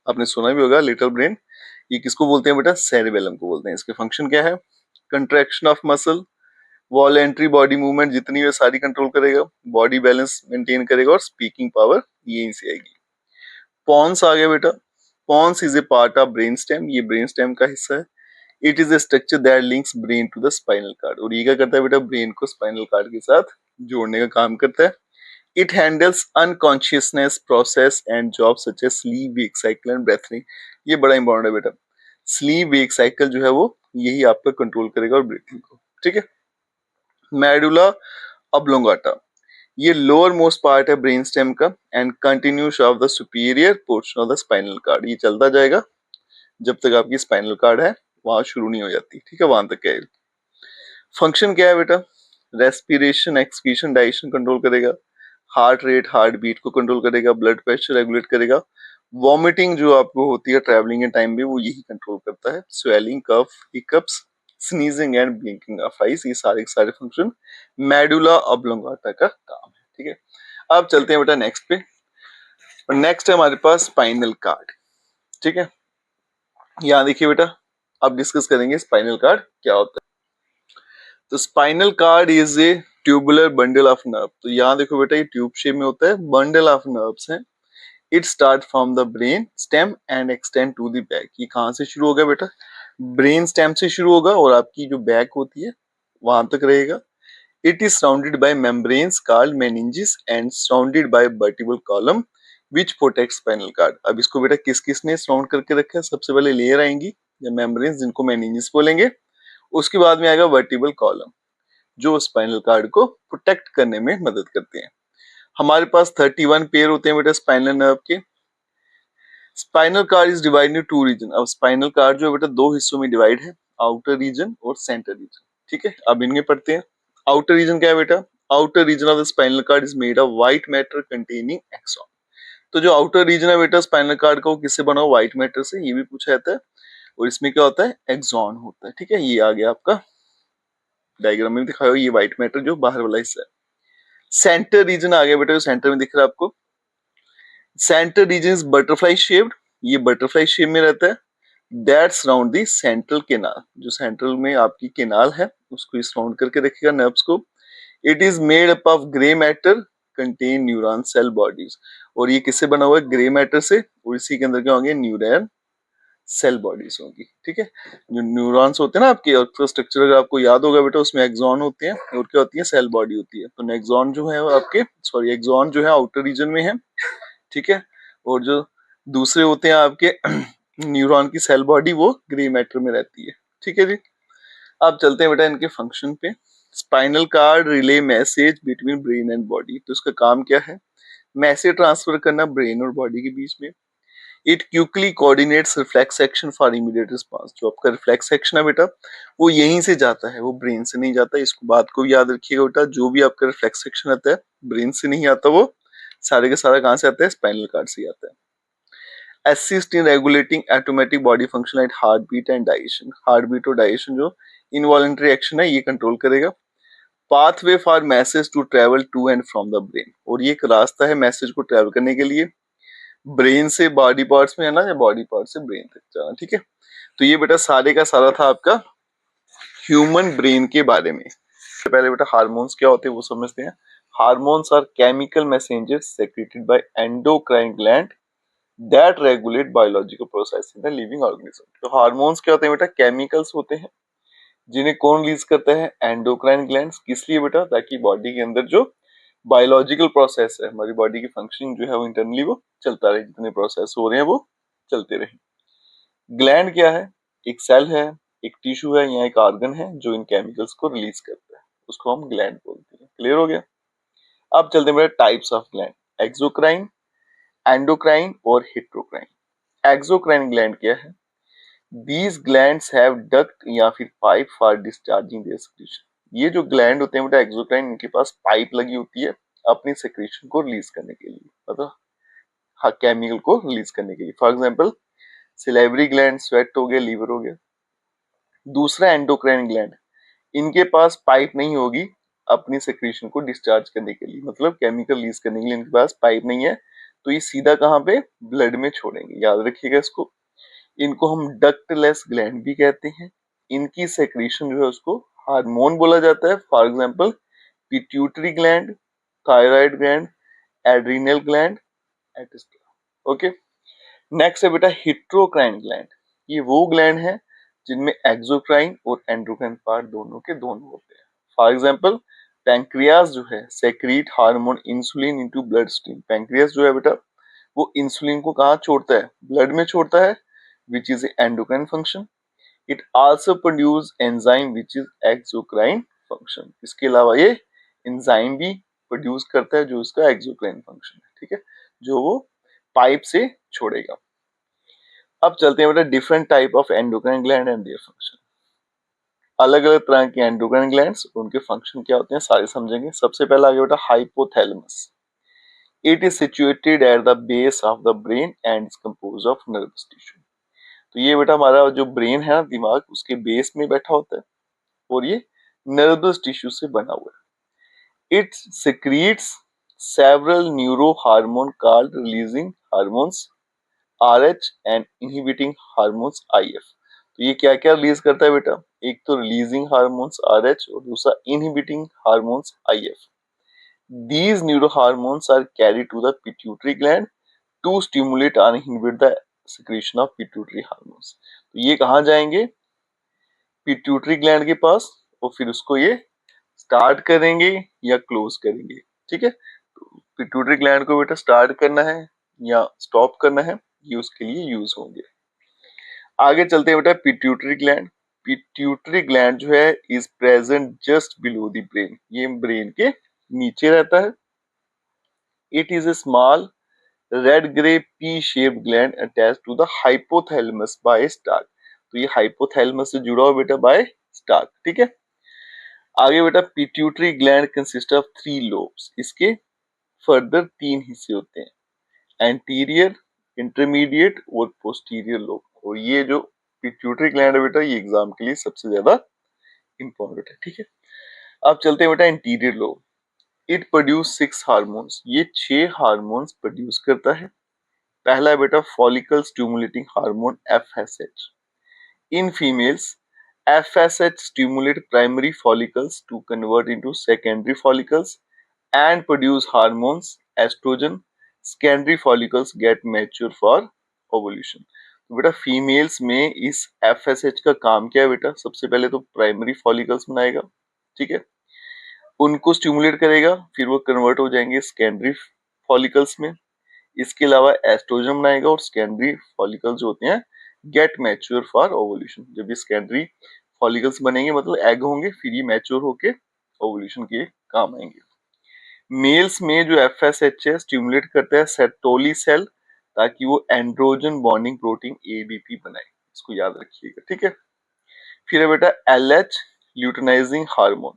आपने सुना भी होगा लिटिल ब्रेन, ये किसको बोलते हैं बेटा, सेरेबेलम को बोलते हैं। इसके फंक्शन क्या है, contraction of muscle, voluntary body movement जितनी है सारी कंट्रोल करेगा, बॉडी बैलेंस मेंटेन करेगा और स्पीकिंग पावर यहीं से आएगी। पॉन्स आ गया बेटा, pons is a part of brain stem, ये ब्रेन स्टेम का हिस्सा है। It is a structure that links brain to the spinal cord, और ये क्या करता है बेटा, ब्रेन को स्पाइनल कार्ड के साथ जोड़ने का काम करता है। It handles unconsciousness process and job such as sleep, wake cycle and breathing, ये बड़ा इंपॉर्टेंट है बेटा, स्लीप वेक साइकिल जो है वो यही आपका कंट्रोल करेगा और ब्रीथिंग को। ठीक है, मेडुला ऑब्लोंगाटा ये लोअर मोस्ट पार्ट है ब्रेन स्टेम का and continuous of the superior portion of the spinal card, ये चलता जाएगा जब तक आपकी स्पाइनल कार्ड है वहां शुरू नहीं हो जाती। ठीक है, वहां तक है। फंक्शन क्या है बेटा, रेस्पिरेशन, एक्सक्रीशन, डाइजेशन कंट्रोल करेगा, हार्ट रेट, हार्ट बीट को कंट्रोल करेगा, ब्लड प्रेशर रेगुलेट करेगा वॉमिटिंग जो आपको होती है ट्रैवलिंग के टाइम में वो यही कंट्रोल करता है। Swallowing, cough, hiccups, sneezing and blinking of eyes, ये सारे के सारे फंक्शन मेडुला ऑब्लोंगाटा का काम है। ठीक है, अब चलते हैं बेटा नेक्स्ट पे। और नेक्स्ट है हमारे पास स्पाइनल कार्ड। ठीक है, यहाँ देखिए बेटा, अब डिस्कस करेंगे स्पाइनल कार्ड क्या होता है। तो spinal cord is a tubular bundle of nerve. तो यहाँ देखो बेटा, ये ट्यूब शेप में होता है, बंडल ऑफ नर्व्स है। It start from the brain stem and extend to the back. ये कहाँ से शुरू होगा बेटा? ब्रेन स्टेम से शुरू होगा और आपकी जो बैक होती है वहां तक रहेगा। It is surrounded by membranes called meninges and surrounded by vertebral column which protect spinal cord. अब इसको बेटा किस किस ने सराउंड करके रखा है? सबसे पहले लेयर आएंगी या मेम्ब्रेन्स, जिनको मेनिंजेस बोलेंगे। उसके बाद में आएगा वर्टिब्रल कॉलम, जो स्पाइनल कार्ड को प्रोटेक्ट करने में मदद करते हैं। हमारे पास 31 पेयर होते हैं बेटा स्पाइनल नर्व के। Spinal cord is divided in two region. अब स्पाइनल कार्ड जो है बेटा दो हिस्सों में डिवाइड है, आउटर रीजन और सेंटर रीजन। ठीक है, अब इनमें पढ़ते हैं। आउटर रीजन क्या है बेटा? Outer region of the spinal cord is made of white matter containing axon. तो जो आउटर रीजन है बेटा स्पाइनल कार्ड का, वो किससे बना हुआ? व्हाइट मैटर से, ये भी पूछा जाता है। और इसमें क्या होता है? एक्सॉन होता है। ठीक है, ये आ गया आपका डायग्राम में दिखाया, ये व्हाइट मैटर जो बाहर वाला हिस्सा है। सेंटर रीजन आ गया बेटा, जो सेंटर में दिख रहा है आपको। Center region is butterfly shaped, ये बटरफ्लाई शेप में रहता है। That surround the central canal, जो सेंट्रल में आपकी केनाल है उसको सराउंड करके रखेगा नर्व्स को। It is made up of grey matter contain neuron cell bodies. और ये किससे बना हुआ है? ग्रे मैटर से। और इसी के अंदर क्या होंगे? न्यूरॉन सेल बॉडीज होंगी। ठीक है, जो न्यूरॉन्स होते हैं ना आपके, और स्ट्रक्चर अगर आपको याद होगा बेटा, उसमें एक्सॉन होते हैं और क्या होती है? सेल बॉडी होती है। तो एक्सॉन जो है वो आपके, सॉरी, एक्सॉन जो है आउटर रीजन में है। ठीक है, और जो दूसरे होते हैं आपके न्यूरॉन की सेल बॉडी, वो ग्रे मैटर में रहती है। ठीक है जी, अब चलते हैं बेटा इनके फंक्शन पे। Spinal cord relay message between brain and body. तो इसका काम क्या है? मैसेज ट्रांसफर करना ब्रेन और बॉडी के बीच में। It quickly coordinates reflex action for immediate response. जो आपका रिफ्लेक्स एक्शन है बेटा, वो यहीं से जाता है, वो ब्रेन से नहीं जाता। इसको बात को याद रखिएगा बेटा, जो भी आपका रिफ्लेक्स एक्शन आता है ब्रेन से नहीं आता, वो सारे का सारा कहां से आता है? स्पाइनल कार्ड से आता है। Assist in regulating automatic body function like heartbeat and digestion. Heartbeat और डाइजेशन जो इनवॉलेंटरी एक्शन है, ये कंट्रोल करेगा। Pathway for message to travel to and from the brain. और ये एक रास्ता है मैसेज को ट्रेवल करने के लिए, ब्रेन से बॉडी पार्ट्स में आना या बॉडी पार्ट से ब्रेन तक जाना। ठीक है, तो ये बेटा सारे का सारा था आपका ह्यूमन ब्रेन के बारे में। पहले बेटा हार्मोन्स क्या होते हैं वो समझते हैं। Hormones are chemical messengers secreted by endocrine gland that regulate biological process in the living organism. तो हार्मोन्स क्या होते हैं बेटा? केमिकल्स होते हैं, जिन्हें कौन रिलीज करता है? Endocrine glands. किस लिए बेटा? ताकि बॉडी के अंदर जो बायोलॉजिकल प्रोसेस है, हमारी बॉडी की फंक्शनिंग जो है वो इंटरनली वो चलता रहे, जितने प्रोसेस हो रहे हैं वो चलते रहे। ग्लैंड क्या है? एक सेल है, एक टिश्यू है या एक ऑर्गन है जो इन केमिकल्स को रिलीज करता है, उसको हम ग्लैंड बोलते हैं। क्लियर हो गया? अब चलते हैं types of gland. Exocrine, endocrine और हेटेरोक्राइन। एक्सोक्राइन ग्लैंड क्या है? These glands have duct या फिर pipe for discharging their secretion। ये जो ग्लैंड होते हैं बेटा एक्सोक्राइन, इनके पास पाइप लगी होती है अपनी सेक्रेशन को रिलीज करने के लिए, मतलब हाँ केमिकल को रिलीज करने के लिए। For example salivary gland, sweat हो गया, लीवर हो गया। दूसरा एंडोक्राइन ग्लैंड, इनके पास पाइप नहीं होगी अपनी सेक्रेशन को डिस्चार्ज करने के लिए, मतलब केमिकल रिलीज करने के लिए इनके पास पाइप नहीं है, तो ये सीधा कहाँ पे? ब्लड में छोड़ेंगे। याद रखिएगा इसको। इनको हम डक्टलेस ग्लैंड भी कहते हैं। इनकी सेक्रेशन जो है उसको हार्मोन बोला जाता है। For example pituitary gland, thyroid gland, adrenal gland, etcetera. Okay, next है बेटा हेटेरोक्राइन ग्लैंड। ये वो ग्लैंड है जिनमें एक्सोक्राइन और एंडोक्राइन पार्ट दोनों के दोनों होते हैं। फॉर एग्जांपल पैंक्रियास जो है secrete hormone insulin into blood stream. Pancreas जो है बेटा वो इंसुलिन को कहाँ छोड़ता है? ब्लड में छोड़ता है, which is endocrine function. It also produce enzyme which is exocrine function. इसके अलावा ये एंजाइम भी प्रोड्यूस करता है जो इसका एक्सोक्राइन फंक्शन है। ठीक है, जो वो पाइप से छोड़ेगा। अब चलते हैं बेटा different type of endocrine gland and their function. अलग अलग तरह के एंडोक्राइन ग्लैंड्स, उनके फंक्शन क्या होते हैं सारे समझेंगे। सबसे पहला आ गया बेटा hypothalamus. It is situated at the base of the brain and is composed of nervous tissue. तो ये बेटा हमारा जो ब्रेन है ना, दिमाग, उसके बेस में बैठा होता है और ये नर्वस टिश्यू से बना हुआ है। It secretes several neurohormone called releasing hormones RH and inhibiting hormones IF। तो ये क्या क्या रिलीज करता है बेटा? एक तो रिलीजिंग हार्मोन्स RH और दूसरा inhibiting hormones IF। These neurohormones are carried to the pituitary gland to stimulate and inhibit the secretion of pituitary hormones। तो ये कहाँ जाएंगे? पिट्यूटरी ग्लैंड के पास, और फिर उसको ये स्टार्ट करेंगे या क्लोज करेंगे। ठीक है, तो पिट्यूटरी ग्लैंड को बेटा स्टार्ट करना है या स्टॉप करना है, ये उसके लिए यूज होंगे। आगे चलते हैं बेटा, पिट्यूटरी ग्लैंड। पिट्यूटरी ग्लैंड जो है is present just below the brain, ये ब्रेन के नीचे रहता है। It is a small red grey pea shaped gland attached to the hypothalamus by stalk. तो ये हाइपोथैलेमस से जुड़ा हुआ बेटा बाय स्टार्क। ठीक है, आगे बेटा, pituitary gland consist of 3 lobes. इसके फर्दर 3 हिस्से होते हैं, एंटीरियर, इंटरमीडिएट और पोस्टीरियर लोब। और ये जो पिट्यूटरी ग्लैंड है बेटा, ये एग्जाम के लिए सबसे ज्यादा इंपॉर्टेंट है। ठीक है, अब चलते हैं बेटा interior lobe. It produce 6 hormones, ये 6 हार्मोन्स प्रोड्यूस करता है। पहला है बेटा follicle stimulating hormone FSH। In females FSH stimulate primary follicles to convert into secondary follicles and produce hormones estrogen. Secondary follicles get mature for ovulation। तो बेटा females में इस FSH का काम क्या है बेटा? सबसे पहले तो प्राइमरी फॉलिकल्स बनाएगा, ठीक है, उनको स्टिमुलेट करेगा, फिर वो कन्वर्ट हो जाएंगे सेकेंडरी फॉलिकल्स में। इसके अलावा एस्ट्रोजन बनाएगा और सेकेंडरी फॉलिकल्स जो होते हैं गेट मैच्योर फॉर ओवुलेशन। जब ये सेकेंडरी फॉलिकल्स बनेंगे मतलब एग होंगे, फिर ये मैच्योर होके ओवुलेशन के काम आएंगे। मेल्स में जो FSH है स्टिमुलेट करता है सेटोली सेल, ताकि वो एंड्रोजन बॉन्डिंग प्रोटीन ABP बनाए, इसको याद रखिएगा। ठीक है, फिर है बेटा LH ल्यूटेनाइजिंग हार्मोन।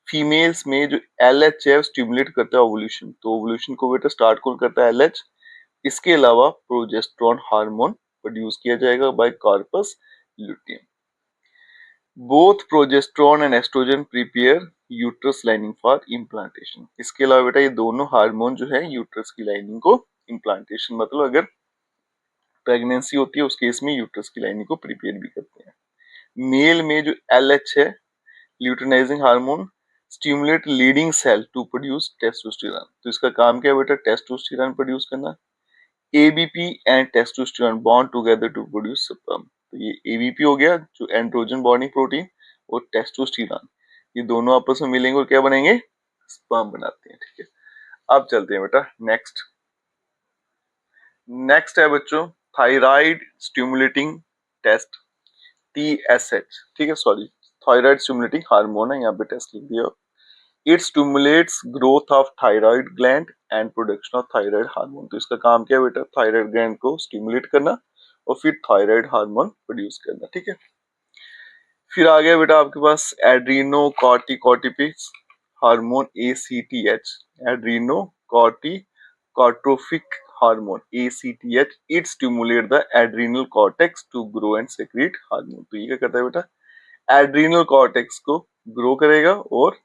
फीमेल्स में जो LH है स्टिमुलेट करता है ओवुलेशन, तो ओवुलेशन को बेटा स्टार्ट कौन करता है? LH। इसके अलावा प्रोजेस्टेरोन हार्मोन प्रोड्यूस किया जाएगा by corpus luteum. Both progesterone and estrogen prepare uterus lining for implantation. इसके अलावा बेटा ये दोनों हार्मोन जो है यूट्रस की लाइनिंग को, इम्प्लांटेशन मतलब अगर प्रेगनेंसी होती है उस केस में यूट्रस की लाइनिंग को प्रिपेयर भी करते हैं। मेल में जो LH है luteinizing hormone stimulate leading cell to produce testosterone. तो इसका काम क्या है बेटा? टेस्टोस्टेरोन प्रोड्यूस करना। ABP and testosterone bond together to produce sperm. तो ये ABP हो गया जो एंड्रोजन बॉन्डिंग प्रोटीन, और टेस्टोस्टेरोन ये दोनों आपस में मिलेंगे और क्या बनेंगे? स्पर्म बनाते हैं। ठीक है, अब चलते हैं बेटा नेक्स्ट। नेक्स्ट है बच्चों थायराइड स्टिमुलेटिंग टेस्ट, TSH। ठीक है, सॉरी, थायराइड स्टिमुलेटिंग हार्मोन है, यहाँ पे टेस्ट लिख दिया। It stimulates growth of thyroid gland and production of thyroid hormone. तो इसका काम क्या है बेटा? थायराइड ग्लैंड को स्टिमुलेट करना और फिर थायराइड हार्मोन प्रोड्यूस करना। ठीक है, फिर आ गया बेटा आपके पास adrenocorticotropic hormone ACTH, adrenocorticotrophic hormone ACTH। It stimulate the adrenal cortex to grow and secrete hormone. तो ये क्या करता है बेटा? एड्रीनल कॉर्टेक्स को ग्रो करेगा और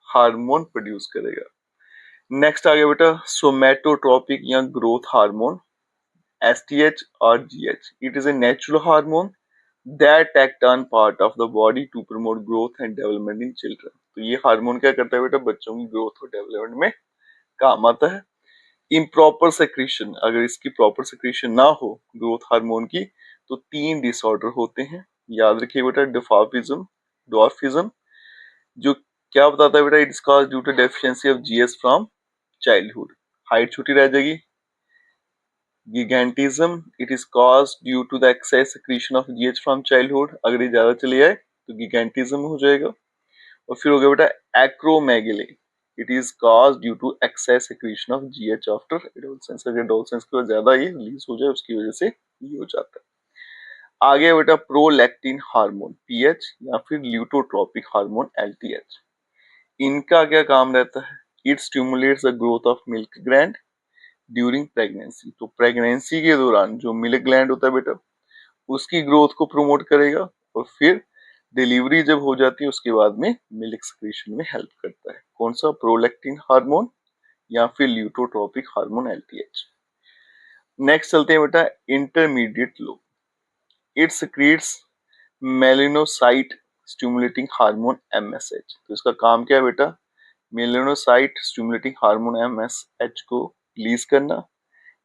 हार्मोन प्रोड्यूस करेगा। नेक्स्ट आ गया बेटा सोमेटोट्रोपिक या ग्रोथ हार्मोन STH और GH। It is a natural hormone that act on part of the body to promote growth and development in children. तो ये हार्मोन क्या करता है बेटा? बच्चों की ग्रोथ और डेवलपमेंट में काम आता है। इम्प्रॉपर सेक्रीशन, अगर इसकी प्रॉपर सेक्रीशन ना हो ग्रोथ हार्मोन की, तो 3 डिसऑर्डर होते हैं, याद रखिए बेटा। डॉर्फिज्म जो क्या बताता है बेटा? It is caused due to deficiency of GH from childhood, height छोटी रह जाएगी। Gigantism, it is caused due to the excess secretion of GH from childhood, अगर ये ज्यादा चली जाए तो गिगेंटिज्म हो जाएगा। और फिर हो गया बेटा acromegaly, it is caused due to excess secretion of GH after adolescence, अगर एडोलसेंस के बाद ज्यादा ये रिलीज हो जाए उसकी वजह से ये हो जाता है। आगे बेटा प्रोलैक्टिन हार्मोन PH या फिर ल्यूटोट्रोपिक हार्मोन LTH। इनका क्या काम रहता है? It stimulates the growth of milk gland during pregnancy. तो प्रेगनेंसी के दौरान जो मिल्क ग्लैंड होता है बेटा, उसकी ग्रोथ को प्रमोट करेगा और फिर डिलीवरी जब हो जाती है उसके बाद में मिल्क सिक्रीशन में हेल्प करता है। कौन सा? प्रोलैक्टिन हार्मोन या फिर ल्यूकोट्रोपिक हार्मोन LTH। नेक्स्ट चलते हैं बेटा intermediate lobe. It secretes melanocyte stimulating hormone MSH। तो इसका काम क्या है बेटा? मेलानोसाइट स्टिमुलेटिंग हार्मोन MSH को रिलीज करना।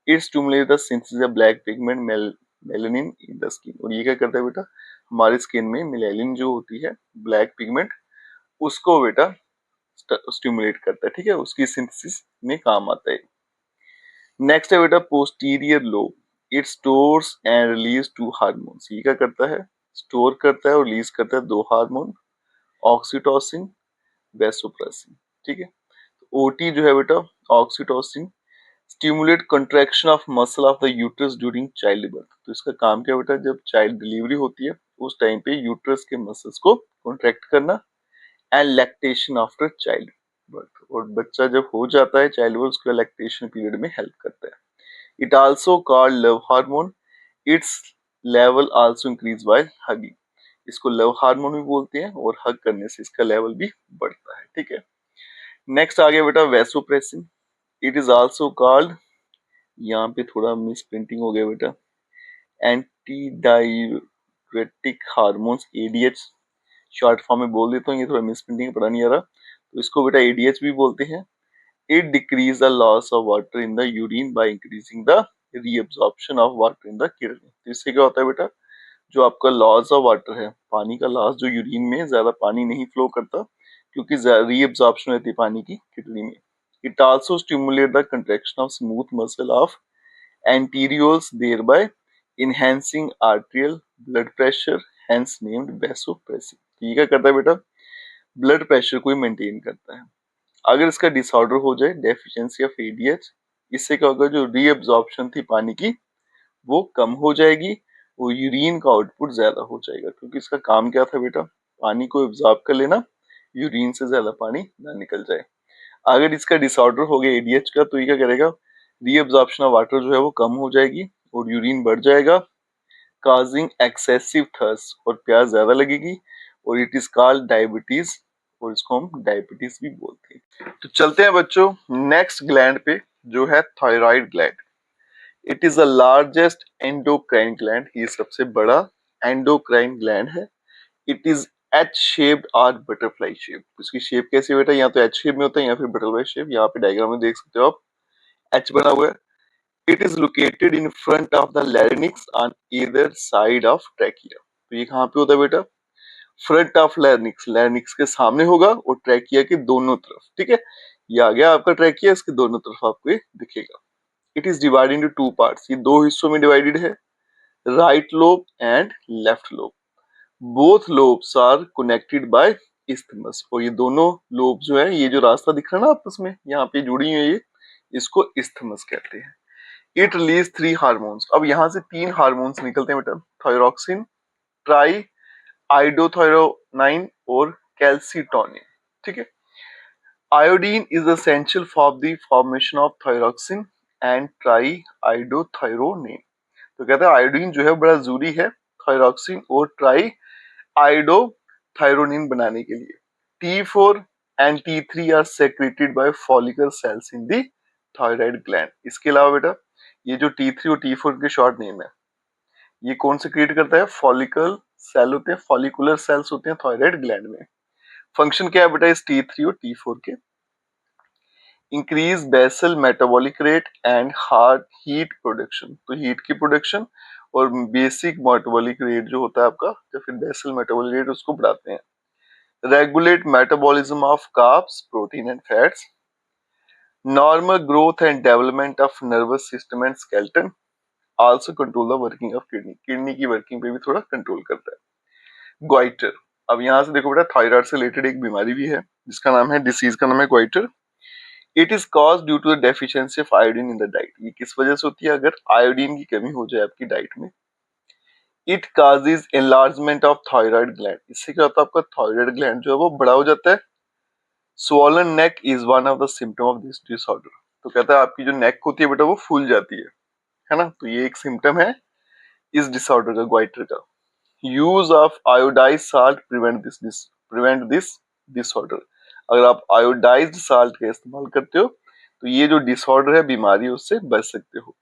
It stimulate the synthesis of black pigment melanin in the skin. और ये क्या करता है बेटा? हमारी स्किन में मेलानिन जो होती है ब्लैक पिगमेंट, उसको बेटा स्टिमुलेट करता है, ठीक है, उसकी सिंथेसिस में काम आता है। नेक्स्ट है बेटा posterior lobe. It stores and release to hormones. ये क्या करता है? स्टोर करता है और रिलीज करता है दो हार्मोन, ऑक्सीटोसिन, वैसोप्रेसिन, ठीक है। ओटी जो है बेटा oxytocin stimulate contraction of muscle of the uterus during child birth. तो इसका काम क्या बेटा? जब चाइल्ड डिलीवरी होती है उस टाइम पे यूट्रस के मसल्स को कॉन्ट्रैक्ट करना। And lactation after child birth. और बच्चा जब हो जाता है चाइल्ड बर्थ, उसके लैक्टेशन पीरियड में हेल्प करता है। It also called love hormone. It's level also increase by hugging. इसको लव हार्मोन भी बोलते हैं और हग करने से इसका लेवल भी बढ़ता है, ठीक है। नेक्स्ट आ गया बेटा vasopressin. It is also called, यहाँ पे थोड़ा मिस प्रिंटिंग हो गया बेटा, anti diuretic hormones ADH short form में बोल देता हूँ, ये थोड़ा मिस प्रिंटिंग पता नहीं आ रहा, तो इसको बेटा ADH भी बोलते हैं। It decrease the loss of water in the urine by increasing the reabsorption of water in the kidney. तो इससे क्या होता है बेटा? जो आपका लॉस ऑफ वाटर है, पानी का लॉस, जो यूरिन में ज्यादा पानी नहीं फ्लो करता क्योंकि रीअब्जॉर्प्शन रहती है पानी की किडनी में। It also stimulate the contraction of smooth muscle of anterioles, thereby enhancing arterial blood pressure, hence named vasopressin। ये क्या करता है बेटा? ब्लड प्रेशर को मेंटेन करता है। अगर इसका डिसऑर्डर हो जाए, डेफिशिएंसी ऑफ ADH, इससे क्या होगा? जो रीअब्जॉर्प्शन थी पानी की वो कम हो जाएगी, वो यूरिन का आउटपुट ज्यादा हो जाएगा, क्योंकि इसका काम क्या था बेटा? पानी को एब्जॉर्ब कर लेना, यूरिन से ज्यादा पानी ना निकल जाए। अगर इसका डिसऑर्डर हो गया ADH का, तो ये क्या करेगा? रीअब्जॉर्प्शन ऑफ वाटर जो है वो कम हो जाएगी और यूरिन बढ़ जाएगा, काजिंग एक्सेसिव थर्स्ट, और प्यास ज्यादा लगेगी, और इट इज कॉल्ड डायबिटीज, और इसको हम डायबिटीज भी बोलते हैं। तो चलते हैं बच्चों नेक्स्ट ग्लैंड पे, जो है thyroid gland. It is the largest endocrine gland. ये सबसे बड़ा एंडोक्राइन ग्लैंड है। इट इज एच शेप्ड और बटरफ्लाई शेप। इसकी शेप कैसी बेटा? या तो एच शेप में होता है या फिर बटरफ्लाई शेप। यहाँ पे डायग्राम में देख सकते हो आप, एच बना हुआ है। It is located in front of the larynx on either side of trachea. तो ये कहाँ पे होता है बेटा? फ्रंट ऑफ लैरिंक्स, लैरिंक्स के सामने होगा और ट्रैकिया के दोनों तरफ, ठीक है। ये आ गया आपका ट्रैकिया, इसके दोनों तरफ आपको ये दिखेगा। It is divided into two parts. ये दो हिस्सों में डिवाइडेड है, right lobe and left lobe. Both lobes are connected by isthmus. और ये दोनों लोब जो है, ये जो रास्ता दिख रहा है ना आपस में, यहाँ पे जुड़ी हुई है ये, इसको इस्थमस कहते हैं। It release 3 hormones. अब यहाँ से 3 हार्मोन्स निकलते हैं बेटा, थायरोक्सिन, ट्राई आइडोथायरोनाइन और कैल्सिटोनिन, ठीक है। Iodine is essential for the formation of thyroxine and try iodothyronine. तो कहते हैं आयोडीन जो है बड़ा जरूरी है थायरोक्सिन और ट्राई आइडोथायरोनिन बनाने के लिए। T4 and T3 are secreted by follicle cells in the thyroid gland. इसके अलावा बेटा ये जो T3 और T4 के शॉर्ट नेम है, ये कौन से क्रिएट करता है? फॉलिकल सेल होते हैं, फॉलिकुलर सेल्स होते हैं थायराइड ग्लैंड में। फंक्शन क्या है बेटा इस T3 और T4 के? Increase basal metabolic rate and heart heat production. तो हीट की प्रोडक्शन और बेसिक मेटाबॉलिक रेट जो होता है आपका, या फिर बेसल मेटाबॉलिक रेट, उसको बढ़ाते हैं। Regulate metabolism of carbs, protein and fats. Normal growth and development of nervous system and skeleton. Also control the working of kidney. Kidney की वर्किंग पे भी थोड़ा कंट्रोल करता है। ग्वाइटर। अब यहाँ से देखो बेटा, थायराइड से रिलेटेड एक बीमारी भी है जिसका नाम है, डिसीज का नाम है goitre. It is cause due to the deficiency of iodine in the diet. ये किस वजह से होती है? अगर आयोडीन की कमी हो जाए आपकी डाइट में। It causes enlargement of thyroid gland. इससे क्या होता है? आपका थायराइड ग्लैंड जो है वो बड़ा हो जाता है। Swollen neck is one of the symptom of this disorder. तो कहता है आपकी जो नेक होती है बेटा वो फूल जाती है ना। तो ये एक सिम्टम है इस डिसऑर्डर का, ग्वाइटर का। Use of iodise salt prevent this disorder. अगर आप आयोडाइज्ड साल्ट का इस्तेमाल करते हो तो ये जो डिसऑर्डर है, बीमारी, उससे बच सकते हो।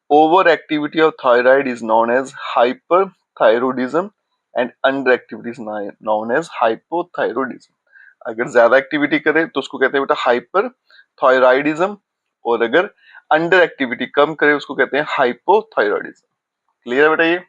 Over activity of thyroid is known as hyperthyroidism and under activity is known as hypothyroidism. अगर ज्यादा एक्टिविटी करे तो उसको कहते हैं बेटा हाइपर थायराइडिज्म, और अगर अंडर एक्टिविटी कम करे उसको कहते हैं हाइपोथायराइडिज्म। क्लियर है बेटा ये।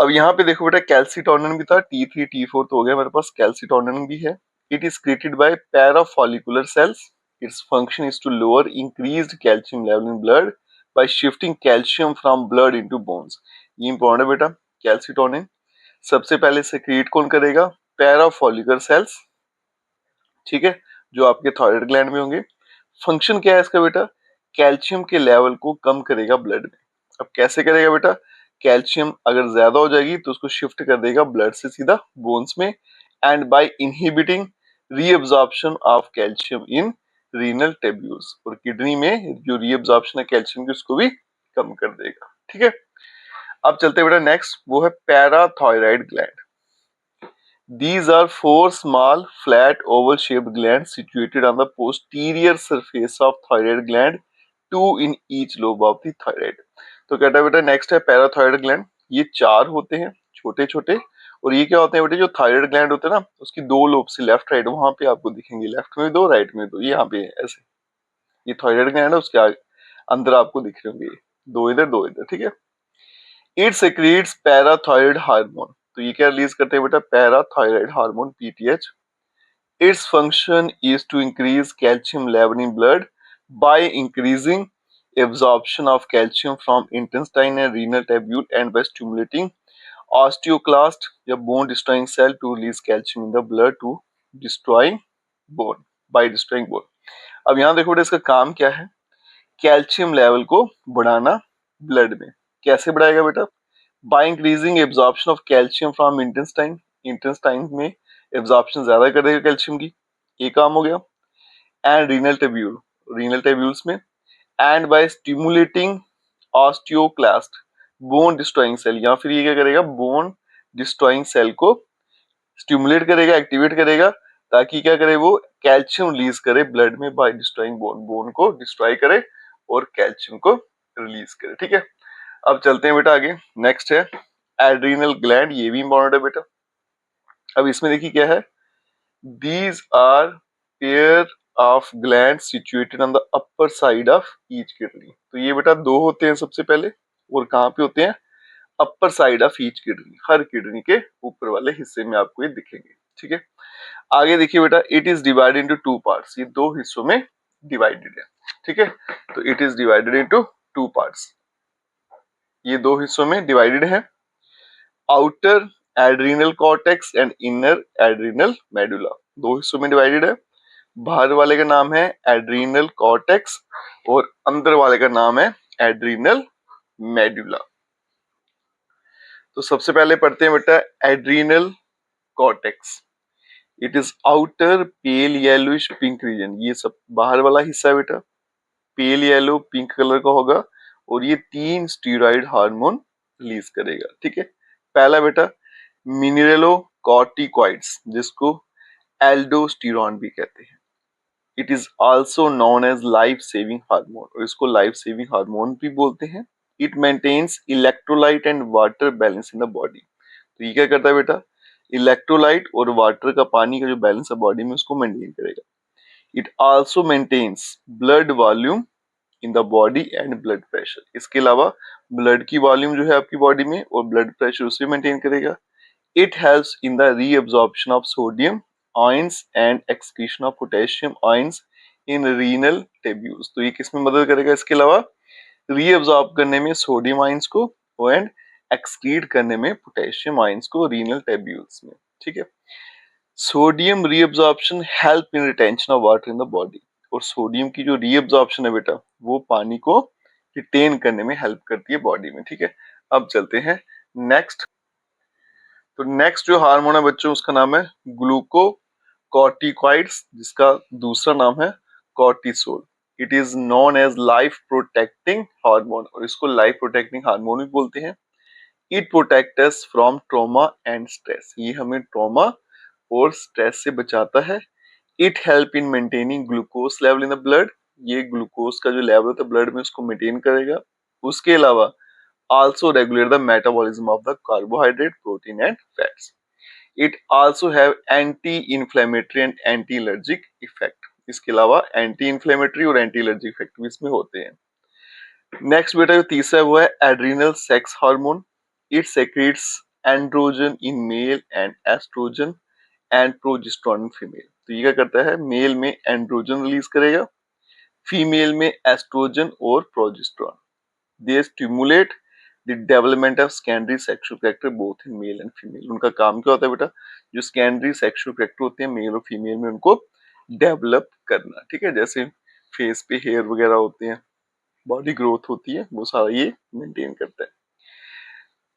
अब यहाँ पे देखो बेटा कैल्सिटोनिन भी था, T3 T4 तो हो गया मेरे पास, कैल्सिटोनिन भी है। It is created by parafollicular cells. Its function is to lower increased calcium level in blood by shifting calcium from blood into bones. ये इंपॉर्टेंट है बेटा। कैल्सिटोनिन सबसे पहले सेक्रेट कौन करेगा? पैराफॉलिकुलर सेल्स, ठीक है, जो आपके थायराइड ग्लैंड में होंगे। फंक्शन क्या है इसका बेटा? कैल्शियम के लेवल को कम करेगा ब्लड में। अब कैसे करेगा बेटा? कैल्शियम अगर ज्यादा हो जाएगी तो उसको शिफ्ट कर देगा ब्लड से सीधा बोन्स में, and by inhibiting reabsorption of calcium in renal टेब्यूल्स, और किडनी में जो रीअब्जॉर्प्शन है कैल्शियम की उसको भी कम कर देगा। ठीक है, अब चलते बेटा नेक्स्ट, वो है parathyroid gland. These are four small, flat, oval-shaped glands situated on the posterior surface of thyroid gland, two in each lobe of the thyroid. तो कहता है बेटा नेक्स्ट है पैराथायराइड ग्लैंड। ये चार होते हैं छोटे छोटे, और ये क्या होते हैं बेटे? जो थायराइड ग्लैंड होते हैं ना, उसकी दो लोब से लेफ्ट राइट वहां पे आपको दिखेंगे, लेफ्ट में दो राइट में दो, ये यहाँ पे ऐसे। ये थायराइड ग्लैंड है, उसके अंदर आपको दिख रहे होंगे दो इधर दो इधर। ठीक है, इट सेक्रीट्स पैराथायराइड हार्मोन। तो ये क्या रिलीज करते हैं बेटा? Parathyroid hormone, PTH. Its function is to increase calcium level in blood by increasing absorption of calcium from intestine and renal tubule and by stimulating osteoclast या bone destroying cell to release calcium in the blood to destroying bone, by destroying bone. अब यहाँ देखो बेटा इसका काम क्या है? Calcium level को बढ़ाना ब्लड में। कैसे बढ़ाएगा बेटा? By increasing absorption of calcium from intestine. Intestine में एब्जॉर्प्शन ज्यादा कर देगा कैल्शियम की, ये काम हो गया। And renal tubule, renal tubules में। And by stimulating osteoclast, bone destroying cell, या फिर ये क्या करेगा? बोन डिस्ट्रॉइंग सेल को स्टिमुलेट करेगा, एक्टिवेट करेगा, ताकि क्या करे? वो कैल्शियम रिलीज करे ब्लड में बाय डिस्ट्रॉइंग बोन, बोन को डिस्ट्रॉय करे और कैल्शियम को रिलीज करे। ठीक है, अब चलते हैं बेटा आगे। नेक्स्ट है एड्रीनल ग्लैंड, ये भी इंपॉर्टेंट है बेटा। अब इसमें देखिए क्या है? These are pair of gland situated on the upper side of each kidney. तो ये बेटा दो होते हैं सबसे पहले, और कहाँ पे होते हैं? अपर side of each kidney, her kidney के ऊपर वाले हिस्से में आपको ये दिखेंगे। ठीक है, आगे देखिए बेटा, it is divided into two parts, ये दो हिस्सों में डिवाइडेड है। ठीक है, तो it is divided into two parts, ये दो हिस्सों में डिवाइडेड है। Outer adrenal cortex and inner adrenal medulla, दो हिस्सों में डिवाइडेड है। बाहर वाले का नाम है एड्रीनल कॉर्टेक्स और अंदर वाले का नाम है एड्रीनल मेडुला। तो सबसे पहले पढ़ते हैं बेटा adrenal cortex. It is outer pale yellowish pink region, ये सब बाहर वाला हिस्सा है बेटा, पेल येलो पिंक कलर का होगा, और ये तीन स्टीरॉइड हार्मोन रिलीज करेगा। ठीक है, पहला बेटा मिनरलो कॉर्टिकॉइड्स, जिसको एल्डोस्टेरॉन भी कहते हैं। It is also known as life saving hormone, और इसको लाइफ सेविंग हार्मोन भी बोलते हैं। It maintains electrolyte and water balance in the body. तो ये क्या करता है बेटा? इलेक्ट्रोलाइट और वाटर का, पानी का जो बैलेंस है बॉडी में, उसको मेंटेन करेगा। It also maintains blood volume in the body and blood pressure. इसके अलावा ब्लड की वॉल्यूम जो है आपकी बॉडी में और ब्लड प्रेशर उसे मेंटेन करेगा। It helps in the reabsorption of sodium ions and excretion of potassium ions in renal टेब्यूल्स। तो ये किसमें मदद करेगा? इसके अलावा रीअब्जॉर्ब करने में सोडियम आयंस को एंड एक्सक्रीट करने में पोटेशियम आयंस को रीनल टेब्यूल्स में। ठीक है, sodium reabsorption help in retention of water in the body, और सोडियम की जो रीअब्जॉर्प्शन है बेटा, वो पानी को रिटेन करने में हेल्प करती है बॉडी में। ठीक है, अब चलते हैं नेक्स्ट। तो नेक्स्ट जो हार्मोन है बच्चों, उसका नाम है ग्लूकोकॉर्टिकॉइड्स, जिसका दूसरा नाम है cortisol. It is known as life protecting hormone, और इसको लाइफ प्रोटेक्टिंग हार्मोन भी बोलते हैं। It protect us from trauma and stress, ये हमें ट्रॉमा और स्ट्रेस से बचाता है। It help in maintaining glucose level in the blood, ये ग्लूकोज का जो लेवल होता है ब्लड में उसको मेंटेन करेगा। उसके अलावा also regulate the metabolism of the carbohydrate, protein and fats. It also have anti inflammatory and anti allergic effect, इसके अलावा एंटी इन्फ्लेमेटरी और एंटी एलर्जिक इफेक्ट भी इसमें होते हैं। नेक्स्ट बेटा जो तीसरा है वो है adrenal sex hormone. It secretes androgen in male and estrogen and progesterone female. तो ये क्या करता है, मेल में एंड्रोजन रिलीज करेगा, फीमेल में एस्ट्रोजन और progesterone. They stimulate the development of secondary sexual character both in male and female. उनका काम क्या होता है बेटा, जो सेकेंडरी सेक्सुअल कैरेक्टर होते हैं मेल और फीमेल में उनको डेवलप करना, ठीक है। जैसे फेस पे हेयर वगैरह होते हैं, बॉडी ग्रोथ होती है, वो सारा ये मेंटेन करता है।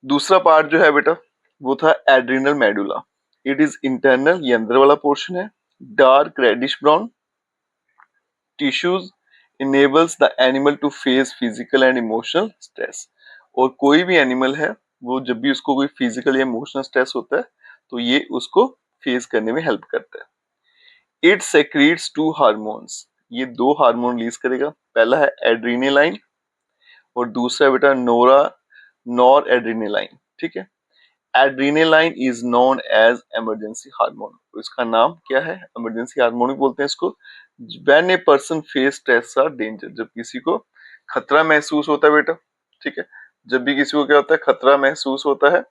दूसरा पार्ट जो है बेटा वो था adrenal medulla. It is internal, ये अंदर वाला पोर्शन है, dark reddish brown tissues enables the animal to face physical and emotional stress. और कोई भी एनिमल है वो जब भी उसको कोई फिजिकल या इमोशनल स्ट्रेस होता है तो ये उसको फेस करने में हेल्प करता है। इट सेक्रीट्स टू हार्मोन्स, ये दो हार्मोन रिलीज करेगा, पहला है एड्रीनालाइन और दूसरा बेटा नॉर एड्रीनालाइन, ठीक है। Adrenaline is known as emergency hormone, तो इसका नाम क्या है, इमरजेंसी हार्मोन भी बोलते हैं इसको। When a person face stress और डेंजर, जब किसी को खतरा महसूस होता है बेटा, ठीक है, जब भी किसी को क्या होता है, खतरा महसूस होता है,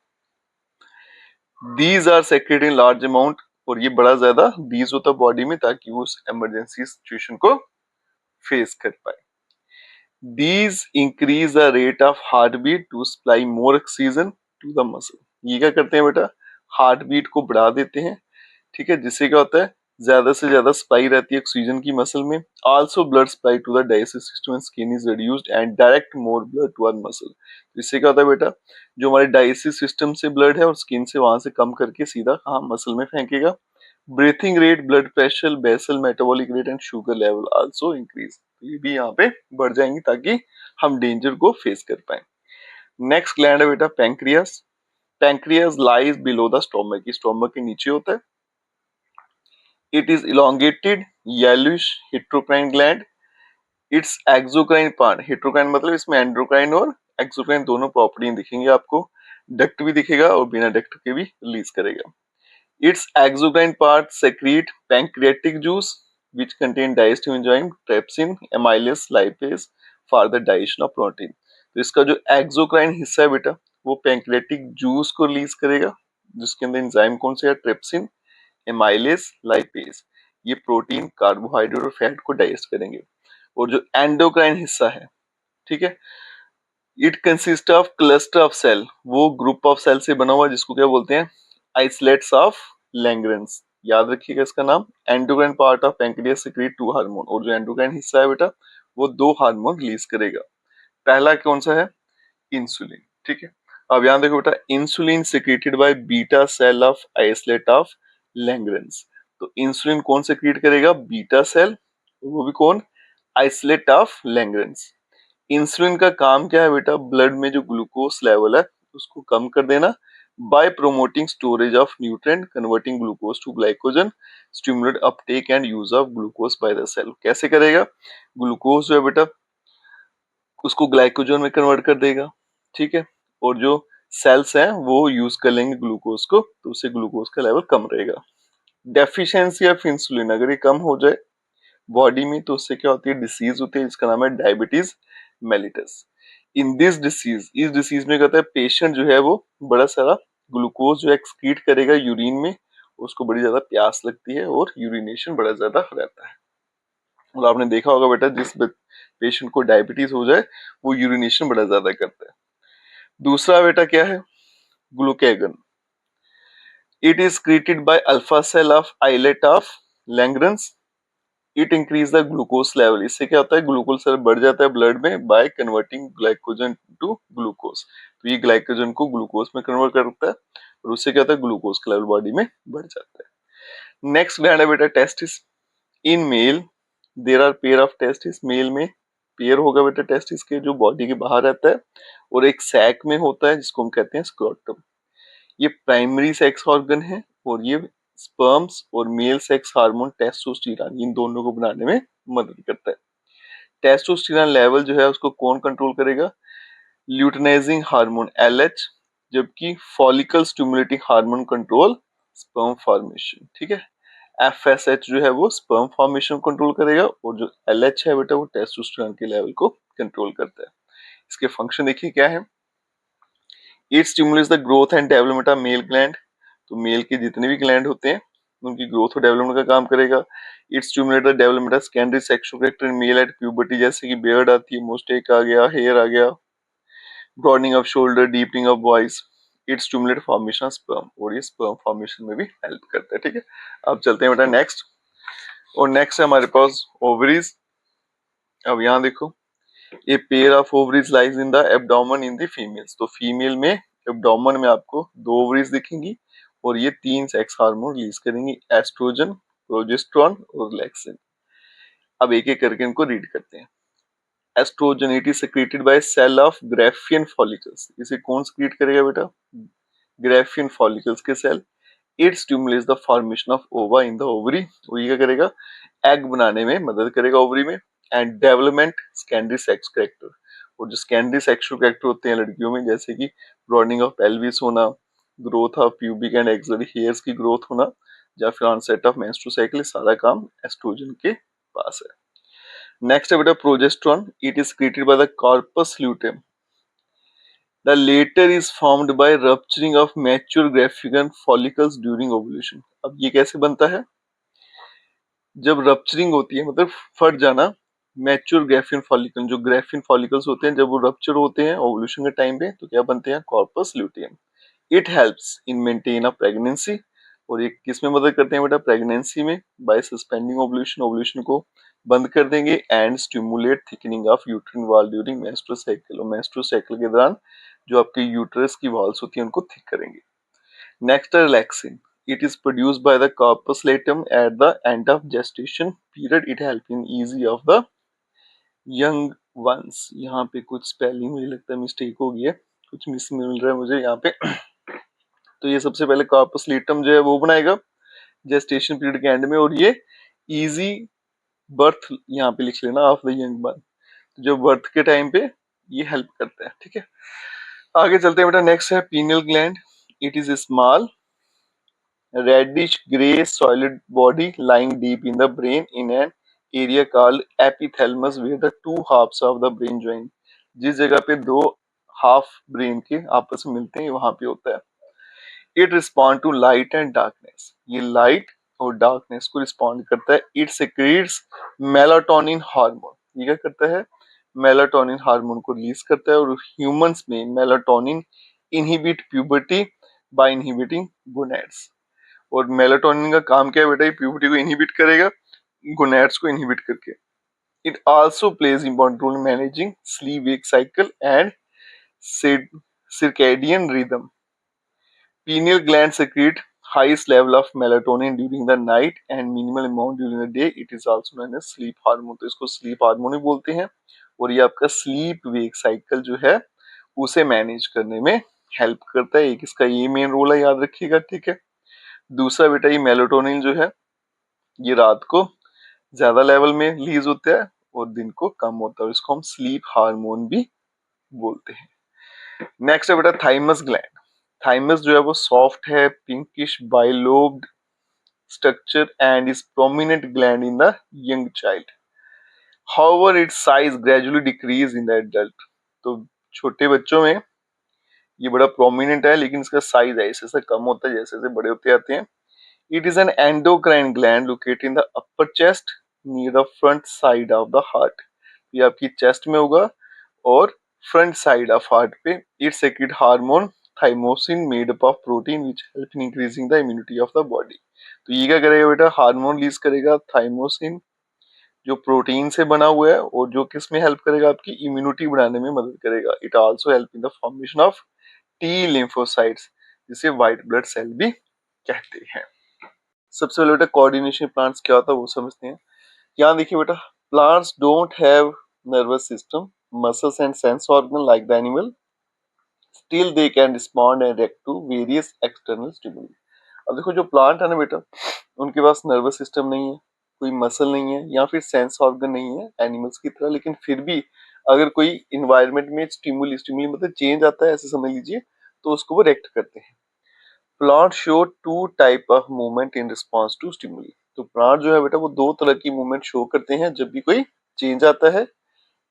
these are secreted in large amount, और ये बड़ा ज्यादा दीज होता है बॉडी में ताकि वो उस इमरजेंसी सिचुएशन को फेस कर पाए। These increase the rate of heartbeat to supply more oxygen to the muscle। ये क्या करते हैं बेटा, हार्ट बीट को बढ़ा देते हैं, ठीक है, जिससे क्या होता है ज्यादा से ज्यादा सप्लाई रहती है ऑक्सीजन की मसल में। Also blood supply to the dialysis system and skin is reduced and direct more blood to our muscle. इससे क्या होता है बेटा, जो हमारे डायलिसिस सिस्टम से ब्लड है और स्किन से वहां से कम करके सीधा कहाँ मसल में फेंकेगा। Breathing rate, blood pressure, basal metabolic rate and sugar level also increase, ये भी यहाँ पे बढ़ जाएंगे ताकि हम डेंजर को फेस कर पाए। नेक्स्ट ग्लैंड है बेटा pancreas. Pancreas lies below the stomach, stomach के नीचे होता है। It is elongated yellowish heterocrine gland. Its exocrine part, heterocrine मतलब इसमें एंड्रोक्राइन और एक्सोक्राइन दोनों प्रॉपर्टी दिखेंगे आपको, डक्ट भी दिखेगा और बिना डक्ट के भी रिलीज करेगा। Its exocrine part secrete pancreatic juice which contain digestive enzyme trypsin, amylase, lipase for the digestion of protein। तो इसका जो एक्सोक्राइन हिस्सा है बेटा वो पैंक्रियाटिक जूस को रिलीज करेगा, जिसके अंदर एंजाइम कौन से है, ट्रिप्सिन, एमाइलेस, लाइपेज, ये प्रोटीन, कार्बोहाइड्रेट और फैट को डाइजेस्ट करेंगे। और जो एंडोक्राइन हिस्सा है, ठीक है, it consist of cluster of cell, वो ग्रुप ऑफ सेल से बना हुआ जिसको क्या बोलते हैं, आइसोलेट्स ऑफ लैंग्रेंस, याद रखिएगा इसका नाम। Endocrine part of pancreas secrete two hormone, और जो एंडोक्राइन हिस्सा है बेटा वो दो हार्मोन रिलीज करेगा। पहला कौन सा है, इंसुलिन, ठीक है। अब यहां देखो बेटा, insulin secreted by beta cell of islets of Langerhans. तो इंसुलिन कौन सेक्रेट करेगा, बीटा सेल, वो भी कौन, आइसोलेट ऑफ लैंग्रेंस। इंसुलिन का काम क्या है बेटा, ब्लड में जो ग्लूकोज लेवल है उसको कम कर देना, by promoting storage of nutrient, converting glucose to glycogen, stimulate uptake and use of glucose by the cell. कैसे करेगा, ग्लूकोज जो है बेटा उसको ग्लाइकोजन में कन्वर्ट कर देगा, ठीक है, और जो सेल्स हैं वो यूज कर लेंगे ग्लूकोज को, तो उससे ग्लूकोज का लेवल कम रहेगा। डेफिशिएंसी ऑफ इंसुलिन, अगर ये कम हो जाए बॉडी में तो उससे क्या होती है, डिसीज होती है जिसका नाम है diabetes mellitus. In this disease, इस डिसीज में क्या होता है, पेशेंट जो है वो बड़ा सारा ग्लूकोज जो एक्सक्रीट करेगा यूरिन में, उसको बड़ी ज्यादा प्यास लगती है और यूरिनेशन बड़ा ज्यादा रहता है। और आपने देखा होगा बेटा जिस पेशेंट को डायबिटीज हो जाए वो यूरिनेशन बड़ा ज्यादा करता है। दूसरा बेटा क्या है, glucagon. It is created by alpha cell of islet of Langerhans. It increase the glucose level, इससे क्या होता है, ग्लूकोज लेवल बढ़ जाता है ब्लड में by converting glycogen to glucose. तो ये ग्लाइकोजन को ग्लूकोज में कन्वर्ट करता है और उससे क्या होता है, ग्लूकोज का लेवल बॉडी में बढ़ जाता है। नेक्स्ट ग्लैंड है बेटा testis. In male there are pair of testis, male में पेयर होगा बेटा टेस्टिस के जो बॉडी के बाहर रहता है, और एक सैक में होता है जिसको हम कहते हैं स्क्रोटम। ये प्राइमरी सेक्स ऑर्गन है और ये स्पर्म्स और मेल सेक्स हार्मोन टेस्टोस्टेरोन इन दोनों को बनाने में मदद करता है। टेस्टोस्टेरोन लेवल जो है उसको कौन कंट्रोल करेगा? ल्यूटिनाइजिंग हार्मोन LH, जबकि follicle stimulating hormone control sperm formation. ठीक है, FSH जो है वो स्पर्म फॉर्मेशन कंट्रोल करेगा और जो LH है बेटा वो टेस्टोस्टेरोन के लेवल को कंट्रोल करता है। इसके फंक्शन देखिए क्या है। It stimulates the growth and development of male gland, तो मेल के जितने भी ग्लैंड होते हैं उनकी ग्रोथ और डेवलपमेंट का काम करेगा। It stimulate the development of secondary sexual character in male at puberty, जैसे कि बियर्ड आती है, मोस्टेक आ गया, हेयर आ गया, broadening off shoulder, deepening of voice. It stimulate formation of sperm, और ये स्पर्म फॉर्मेशन में भी हेल्प करता है। ठीक है, अब चलते हैं बेटा नेक्स्ट, और नेक्स्ट है हमारे पास ओवरीज। अब यहाँ देखो, a pair of ovaries lies in the abdomen in the females, तो फीमेल में एब्डोमेन में आपको 2 ओवरीज दिखेंगी और ये 3 सेक्स हार्मोन रिलीज करेंगी, एस्ट्रोजन, प्रोजेस्टेरोन और लैक्सिन। अब एक एक करके इनको रीड करते हैं। Estrogen, it is secreted by cell of Graafian follicles, इसे कौन सेक्रेट करेगा बेटा? ग्राफियन फॉलिकल्स के cell. It stimulates the formation of ova in the ovary, वो ये क्या करेगा? एग बनाने में मदद करेगा ओवरी में। And development secondary sex character, और जो सेकेंडरी सेक्सुअल कैरेक्टर होते हैं लड़कियों में, जैसे कि ब्रॉडनिंग ऑफ पेल्विस होना, growth of pubic and axillary hairs की ग्रोथ होना, या फिर ऑनसेट ऑफ मेंस्ट्रुअल साइकिल, सारा काम एस्ट्रोजन के पास है। नेक्स्ट है बेटा progesterone, it is created by the corpus luteum, the latter is formed by rupturing of mature Graafian follicles during ovulation. अब ये कैसे बनता है? जब रप्चरिंग होती है मतलब फट जाना, मैच्योर ग्राफियन फॉलिकल, जो ग्राफियन फॉलिकल्स होते हैं जब वो रप्चर होते हैं ओवुलेशन के टाइम पे, तो क्या बनते हैं? Corpus luteum. It helps in maintain a pregnancy, और ये किस में मदद करते हैं बेटा? प्रेगनेंसी में, बाय सस्पेंडिंग ओवुलेशन, ओवुलेशन को बंद कर देंगे, and stimulate thickening of uterine wall during menstrual cycle, और मेंस्ट्रुअल साइकिल के दौरान जो आपके यूट्रस की वॉल्स होती है उनको थिक करेंगे। नेक्स्ट है relaxin, it is produced by the corpus luteum at the end of gestation period. It help in easy of the young ones। यहाँ पे कुछ स्पेलिंग मुझे लगता है मिस्टेक हो गई है, कुछ मिस मिल रहा है मुझे यहाँ पे। तो ये सबसे पहले कॉर्पस ल्यूटम जो है वो बनाएगा जेस्टेशन पीरियड के एंड में, और ये इजी बर्थ यहाँ पे लिख लेना ऑफ द यंग वन, जो बर्थ के टाइम पे ये हेल्प करता है। ठीक है, आगे चलते हैं बेटा। नेक्स्ट है pineal gland, it is small reddish gray solid body lying deep in the brain in an area called epithalamus where the two halves of the brain join। जिस जगह पे दो हाफ ब्रेन के आपस में मिलते हैं वहां पे होता है। It respond to light and darkness, ये लाइट और डार्कनेस को रिस्पॉन्ड करता है। इट सिक्रीट्स मेलाटोनिन हार्मोन, ये क्या करता है? मेलाटोनिन हार्मोन को रिलीज करता है, और ह्यूमंस में melatonin inhibit puberty by inhibiting gonads. और मेलाटोनिन का काम क्या है बेटा? ये प्यूबर्टी को इनहिबिट करेगा गोनेड्स को इनहिबिट करके। It also plays important role in managing sleep wake cycle and circadian rhythm। Pineal gland secrete highest level of melatonin during the night and minimal amount during the day। It is also known as sleep hormone, तो इसको sleep hormone ही बोलते हैं, और ये आपका sleep wake cycle जो है उसे मैनेज करने में हेल्प करता है। एक इसका ये मेन रोल है, याद रखिएगा। ठीक है, दूसरा बेटा ये मेलाटोनिन जो है ये रात को ज्यादा लेवल में रिलीज होता है और दिन को कम होता है, इसको हम स्लीप हार्मोन भी बोलते हैं। नेक्स्ट है बेटा थाइमस ग्लैंड। थाइमस जो है वो सॉफ्ट है, pinkish bilobed structure and is prominent gland in the young child. However it's size gradually decrease in the adult, तो छोटे बच्चों में ये बड़ा प्रोमिनेंट है, लेकिन इसका साइज ऐसे ऐसे कम होता है जैसे जैसे बड़े होते आते हैं। It is an endocrine gland located in the upper chest near the front side of the heart। ये आपकी चेस्ट में होगा और फ्रंट साइड ऑफ हार्ट पे। It secrete hormone thymosin made up of protein which help in increasing the immunity of the body। तो ये क्या करेगा बेटा? हार्मोन रिलीज करेगा थाइमोसिन जो प्रोटीन से बना हुआ है, और जो किस में हेल्प करेगा? आपकी इम्यूनिटी बढ़ाने में मदद करेगा। It also help in the formation of T lymphocytes, जिसे व्हाइट ब्लड सेल भी कहते हैं। सबसे पहले बेटा कोऑर्डिनेशन प्लांट्स क्या होता है वो समझते हैं। यहाँ देखिए बेटा, plants don't have nervous system, muscles and sense organ like the animal, still they can respond and react to various external stimuli. अब देखो जो प्लांट है ना बेटा, उनके पास नर्वस सिस्टम नहीं है, कोई मसल नहीं है या फिर सेंस ऑर्गन नहीं है एनिमल्स की तरह, लेकिन फिर भी अगर कोई इन्वायरमेंट में स्टिमुली स्टिमुली मतलब चेंज आता है ऐसे समझ लीजिए, तो उसको वो रिएक्ट करते हैं। Plant show two type of movement in response to stimuli. तो प्लांट जो है बेटा वो दो तरह की मूवमेंट शो करते हैं जब भी कोई चेंज आता है।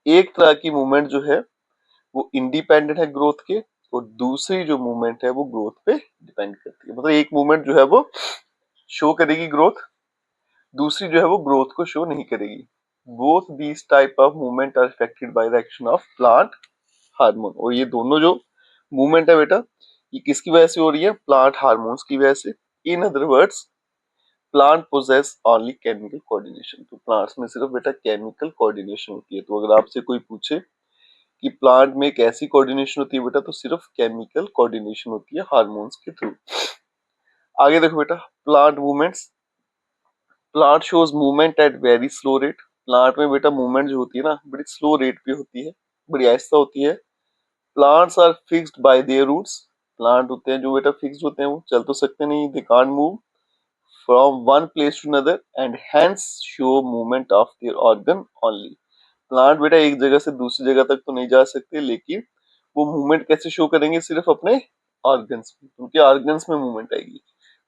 एक तरह की मूवमेंट जो है वो इंडिपेंडेंट है ग्रोथ के, और दूसरी जो मूवमेंट है वो ग्रोथ पे डिपेंड करती है। मतलब एक मूवमेंट जो है वो शो करेगी ग्रोथ, दूसरी जो है वो ग्रोथ को शो नहीं करेगी। Both these type of movement are affected by the action of plant hormone. और ये दोनों जो मूवमेंट है बेटा, ये किसकी वजह से हो रही है? प्लांट हार्मोन्स की वजह से। In other words, plant possess only chemical coordination. तो प्लांट्स में सिर्फ बेटा केमिकल कोऑर्डिनेशन होती है। तो अगर आपसे कोई पूछे कि प्लांट में कैसी कोऑर्डिनेशन होती है बेटा, तो सिर्फ केमिकल कोऑर्डिनेशन होती है हार्मोन्स के थ्रू। आगे देखो बेटा, plant movements. Plant shows movement at very slow rate. Plant में बेटा मूवमेंट जो होती है ना, बड़ी स्लो रेट पे होती है, बड़ी आहिस्ता होती है। Plants are fixed by their roots. Plant होते हैं जो बेटा फिक्स्ड होते हैं, वो चल तो सकते नहीं, they can't move from one place to another and hence show movement of their organ only. Plant बेटा एक जगह से दूसरी जगह तक तो नहीं जा सकते, लेकिन वो मूवमेंट कैसे शो करेंगे? सिर्फ अपने ऑर्गन्स में, उनके ऑर्गन्स में मूवमेंट आएगी।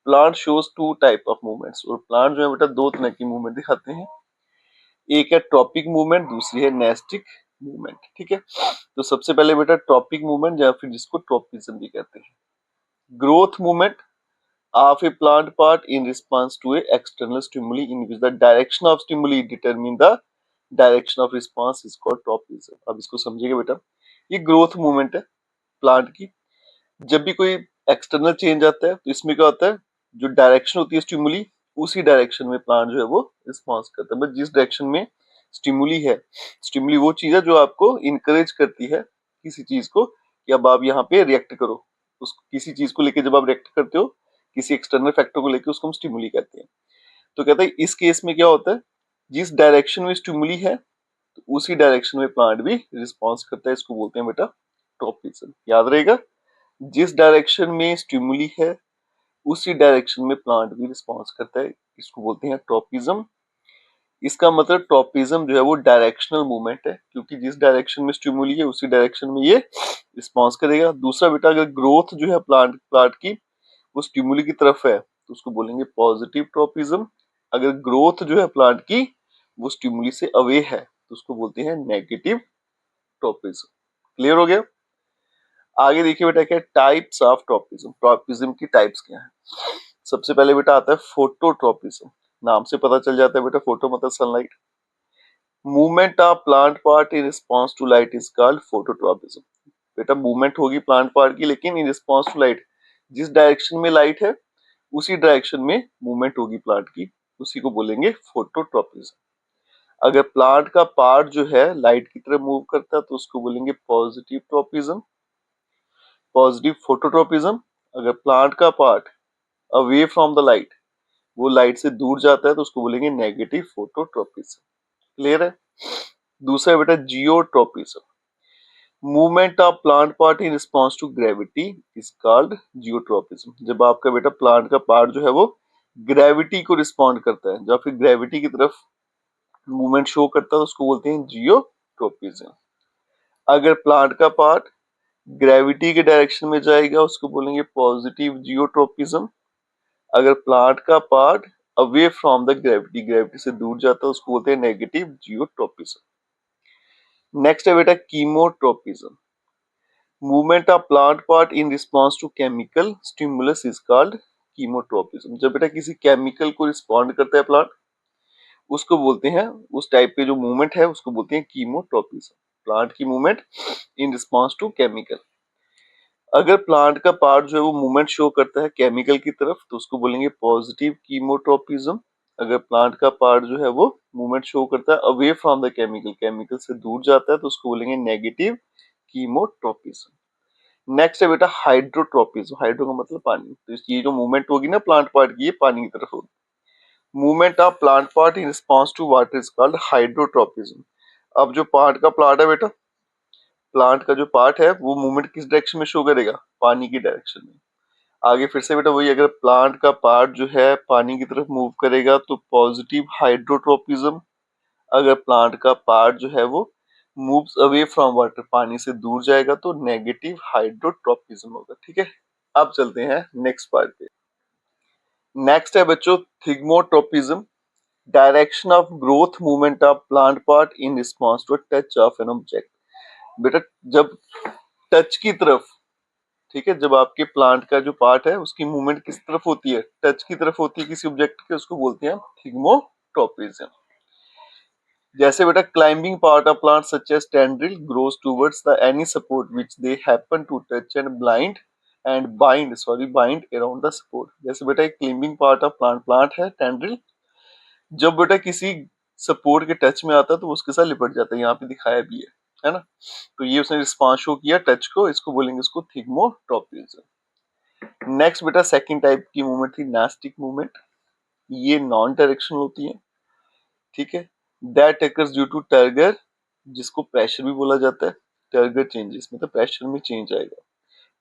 Plant shows two type of movements. और प्लांट जो है बेटा दो तरह की मूवमेंट दिखाते हैं, एक है ट्रॉपिक मूवमेंट, दूसरी है नेस्टिक मूवमेंट। ठीक है, तो सबसे पहले बेटा ट्रॉपिक मूवमेंट या फिर जिसको ट्रॉपिज्म भी कहते हैं। Growth movement of a plant part in response to a external stimuli in which the direction of stimuli determine the direction of response is called tropism। अब इसको समझिएगा बेटा, ये ग्रोथ मूवमेंट है प्लांट की। जब भी कोई एक्सटर्नल चेंज आता है तो इसमें क्या होता है, जो डायरेक्शन होती है स्टिमुली, उसी डायरेक्शन में प्लांट जो है वो रिस्पॉन्स करता है। बस जिस डायरेक्शन में स्टिमुली है, स्टिमुली वो चीज है जो आपको इनकरेज करती है किसी चीज को कि अब आप यहाँ पे रिएक्ट करो। उस किसी चीज को लेके जब आप रिएक्ट करते हो, किसी एक्सटर्नल फैक्टर को लेके, उसको हम स्टिमुली कहते हैं। तो कहते हैं इस केस में क्या होता है, जिस डायरेक्शन में स्टिमुली है तो उसी डायरेक्शन में प्लांट भी रिस्पॉन्स करता है। इसको बोलते हैं बेटा ट्रोपिज्म। याद रहेगा, जिस डायरेक्शन में स्टिमुली है उसी डायरेक्शन में प्लांट भी रिस्पॉन्स करता है, इसको बोलते हैं ट्रोपिज्म। इसका मतलब ट्रोपिज्म जो है वो डायरेक्शनल मूवमेंट है, क्योंकि जिस डायरेक्शन में स्टिमुली है उसी डायरेक्शन में ये रिस्पॉन्स करेगा। दूसरा बेटा, अगर ग्रोथ जो है प्लांट प्लांट की वो स्टिमुली की तरफ है तो उसको बोलेंगे पॉजिटिव ट्रोपिज्म। अगर ग्रोथ जो है प्लांट की वो स्टिमुली से अवे है तो उसको बोलते हैं नेगेटिव ट्रोपिज्म। क्लियर हो गया? आगे देखिए बेटा क्या टाइप्स ऑफ ट्रोपिज्म। ट्रोपिज्म की टाइप्स क्या है? सबसे पहले बेटा आता है फोटोट्रोपिज्म। नाम से पता चल जाता है बेटा, फोटो मतलब sunlight. Movement of plant part in response to light is called phototropism. बेटा मूवमेंट होगी प्लांट पार्ट की, लेकिन इन रिस्पॉन्स टू लाइट, जिस डायरेक्शन में लाइट है उसी डायरेक्शन में मूवमेंट होगी प्लांट की, उसी को बोलेंगे फोटोट्रोपिज्म। अगर प्लांट का पार्ट जो है लाइट की तरफ मूव करता है तो उसको बोलेंगे पॉजिटिव ट्रोपिज्म, पॉजिटिव फोटोट्रोपिज्म। अगर प्लांट का part away from the light, वो लाइट से दूर जाता है तो उसको बोलेंगे नेगेटिव फोटोट्रोपिज्म। क्लियर है? दूसरा बेटा geotropism. Movement of plant part in response to gravity is called geotropism. जब आपका बेटा प्लांट का पार्ट जो है वो ग्रेविटी को रिस्पॉन्ड करता है, जब फिर ग्रेविटी की तरफ मूवमेंट शो करता है तो उसको बोलते हैं जियोट्रोपिज्म। अगर प्लांट का पार्ट ग्रेविटी के डायरेक्शन में जाएगा उसको बोलेंगे पॉजिटिव जियोट्रोपिज्म। अगर प्लांट का part away from the gravity, gravity से दूर जाता है, उसको बोलते हैं नेगेटिव जियोट्रोपिज्म। नेक्स्ट है बेटा chemotropism. Movement of plant part in response to chemical stimulus is called chemotropism. जब बेटा किसी केमिकल को रिस्पॉन्ड करता है प्लांट, उसको बोलते हैं, उस टाइप के जो मूवमेंट है उसको बोलते हैं कीमोट्रोपिज्म। प्लांट की movement in response to chemical. अगर प्लांट का पार्ट जो है वो मूवमेंट शो करता है केमिकल की तरफ तो उसको बोलेंगे पॉजिटिव कीमोट्रोपिज्म। अगर प्लांट का पार्ट जो है वो मूवमेंट शो करता है away from the chemical, chemical से दूर जाता है, तो उसको बोलेंगे नेगेटिव कीमोट्रोपिज्म। नेक्स्ट है बेटा हाइड्रोट्रोपिज्म। हाइड्रो का मतलब पानी। तो ये जो मूवमेंट होगी ना प्लांट पार्ट की, ये पानी की तरफ होगी। Movement of plant part in response to water is called hydrotropism. अब जो पार्ट का प्लांट है बेटा, प्लांट का जो पार्ट है वो मूवमेंट किस डायरेक्शन में शो करेगा, पानी की डायरेक्शन में। आगे फिर से बेटा वही, अगर प्लांट का पार्ट जो है पानी की तरफ मूव करेगा तो पॉजिटिव हाइड्रोट्रोपिज्म, अगर प्लांट का पार्ट जो है वो मूव्स अवे फ्रॉम वाटर, पानी से दूर जाएगा तो नेगेटिव हाइड्रोट्रोपिज्म होगा। ठीक है, अब चलते हैं नेक्स्ट पार्ट पे। नेक्स्ट है बच्चों thigmotropism, direction of growth movement of plant part in response to touch of an object. बेटा जब टच की तरफ, ठीक है, जब आपके प्लांट का जो पार्ट है उसकी मूवमेंट किस तरफ होती है, टच की तरफ होती है किसी ऑब्जेक्ट के, उसको बोलते हैं थिग्मोट्रोपिज्म। जैसे बेटा climbing part of plant such as tendril grows towards the any support which they happen to touch and bind around the support. जैसे बेटा एक क्लाइंबिंग पार्ट ऑफ प्लांट है टेंड्रिल, जब बेटा किसी सपोर्ट के टच में आता है तो उसके साथ लिपट जाता है, यहाँ पे दिखाया भी है ना। तो ये उसने रिस्पॉन्स शो किया टच को, इसको बोलेंगे उसको थिग्मोट्रोपिज्म। नेक्स्ट बेटा सेकंड टाइप की मूवमेंट थी नास्टिक मूवमेंट, ये नॉन डायरेक्शनल होती है। ठीक है, that occurs due to turgor, जिसको प्रेशर भी बोला जाता है, टर्गर चेंजेस मतलब प्रेशर में चेंज आएगा।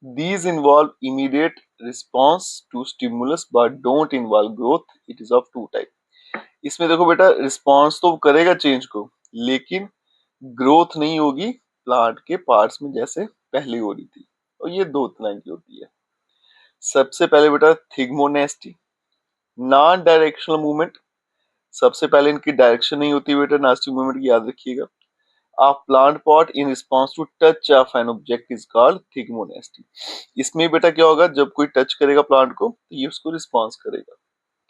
These involve immediate response to stimulus but don't involve growth. It is of two type. इसमें देखो बेटा रिस्पॉन्स तो करेगा चेंज को, लेकिन ग्रोथ नहीं होगी प्लांट के पार्ट्स में जैसे पहले हो रही थी, और ये दो तरह की होती है। सबसे पहले बेटा थिग्मोनेस्टी, नॉन डायरेक्शनल मूवमेंट। सबसे पहले इनकी डायरेक्शन नहीं होती बेटा नास्टी मूवमेंट की, याद रखिएगा। A plant pot in response to touch of an object is called thigmonasty. इसमें बेटा क्या होगा, जब कोई टच करेगा प्लांट को तो ये उसको रिस्पॉन्स करेगा।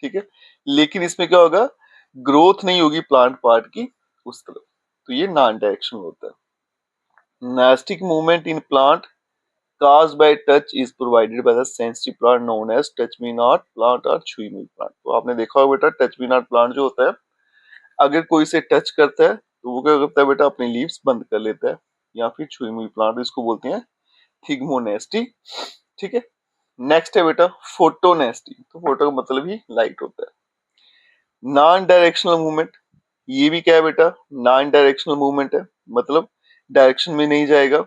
ठीक है, लेकिन इसमें क्या होगा, ग्रोथ नहीं होगी प्लांट पार्ट की उस तरफ, तो ये नॉन डायरेक्शनल होता है। Nastic movement in plant caused by touch is provided by the sensitive plant known as touch me not plant or chew me plant। तो आपने देखा होगा बेटा टच मी नॉट प्लांट जो होता है, अगर कोई से टच करता है तो वो क्या करता है बेटा, अपनी लीव्स बंद कर लेता है, या फिर छुई मुई प्लांट, इसको बोलते हैं थिग्मोनेस्टी। ठीक है, नेक्स्ट है बेटा फोटोनेस्टी, तो फोटो का मतलब ही लाइट होता है। नॉन डायरेक्शनल मूवमेंट, ये भी क्या है बेटा, नॉन डायरेक्शनल मूवमेंट है, मतलब डायरेक्शन में नहीं जाएगा।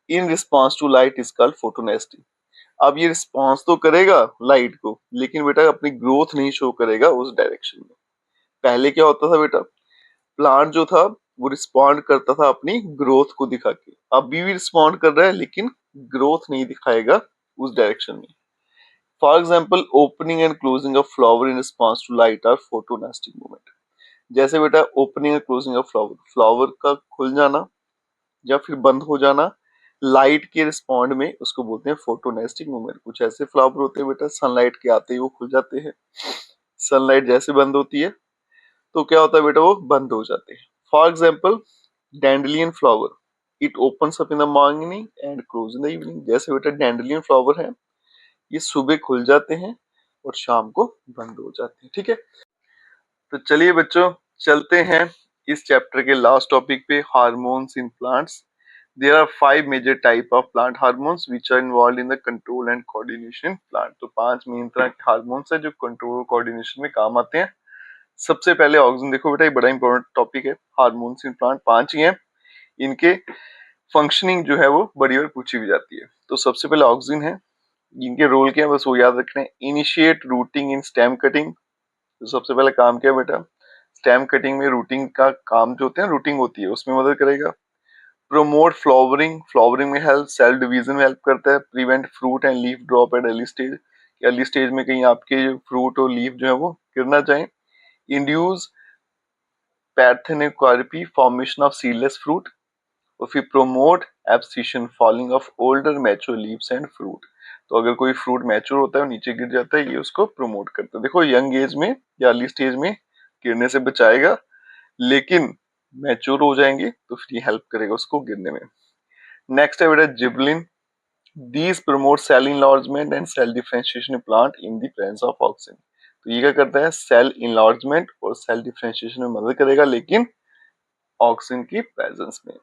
In response to light is called photonasty. अब ये रिस्पॉन्स तो करेगा लाइट को, लेकिन बेटा अपनी ग्रोथ नहीं शो करेगा उस डायरेक्शन में। पहले क्या होता था बेटा, प्लांट जो था वो रिस्पॉन्ड करता था अपनी ग्रोथ को दिखा के, अभी भी रिस्पॉन्ड कर रहा है लेकिन ग्रोथ नहीं दिखाएगा उस डायरेक्शन में। For example opening and closing of flower in response to light और फोटोनेस्टिक मूवमेंट। जैसे बेटा opening and closing of flower, flower का खुल जाना या फिर बंद हो जाना लाइट के रिस्पॉन्ड में, उसको बोलते हैं फोटोनेस्टिक मूवमेंट। कुछ ऐसे फ्लावर होते हैं बेटा सनलाइट के आते ही वो खुल जाते हैं, सनलाइट जैसे बंद होती है तो क्या होता है बेटा, वो बंद हो जाते हैं। For example dandelion flower, it opens up in the morning and close in the evening. जैसे बेटा डैंडलियन फ्लावर है, ये सुबह खुल जाते हैं और शाम को बंद हो जाते हैं। ठीक है, तो चलिए बच्चों चलते हैं इस चैप्टर के लास्ट टॉपिक पे, hormones in plants. There are 5 major type of plant hormones which are involved in the control and coordination plant. तो 5 मेन तरह के हार्मोन्स है जो कंट्रोल और कोऑर्डिनेशन में काम आते हैं। सबसे पहले ऑक्सीजन, देखो बेटा ये बड़ा इंपॉर्टेंट टॉपिक है, हार्मोन्स इन प्लांट 5 ही हैं, इनके फंक्शनिंग जो है वो बड़ी बार पूछी भी जाती है। तो सबसे पहले ऑक्सीजन है, इनके रोल क्या है बस वो याद रखना है। Initiate rooting in stem cutting, तो सबसे पहले काम क्या है बेटा, स्टेम कटिंग में रूटिंग का काम जो होते हैं, रूटिंग होती है उसमें मदद करेगा। प्रोमोट फ्लावरिंग, फ्लावरिंग में हेल्प, सेल डिवीजन में हेल्प करता है। Prevent fruit and leaf drop at early stage, early stage में कहीं आपके फ्रूट और लीफ जो है वो गिरना चाहिए। Induce parthenocarpy, formation of seedless fruit, और फिर promote abscission, falling of older mature leaves and fruit. तो अगर कोई फ्रूट मैच्योर होता है नीचे गिर जाता है, ये उसको प्रोमोट करता है। देखो यंग एज में या अर्ली स्टेज में गिरने से बचाएगा, लेकिन मैच्योर हो जाएंगे तो फिर ये हेल्प करेगा उसको गिरने में। नेक्स्ट है बेटा gibberellin, these promote cell enlargement and cell differentiation in plant in the presence of oxygen. तो ये क्या करता है, सेल इनलार्जमेंट और सेल डिफरेंशिएशन में मदद करेगा, लेकिन ऑक्सीजन की प्रेजेंस में।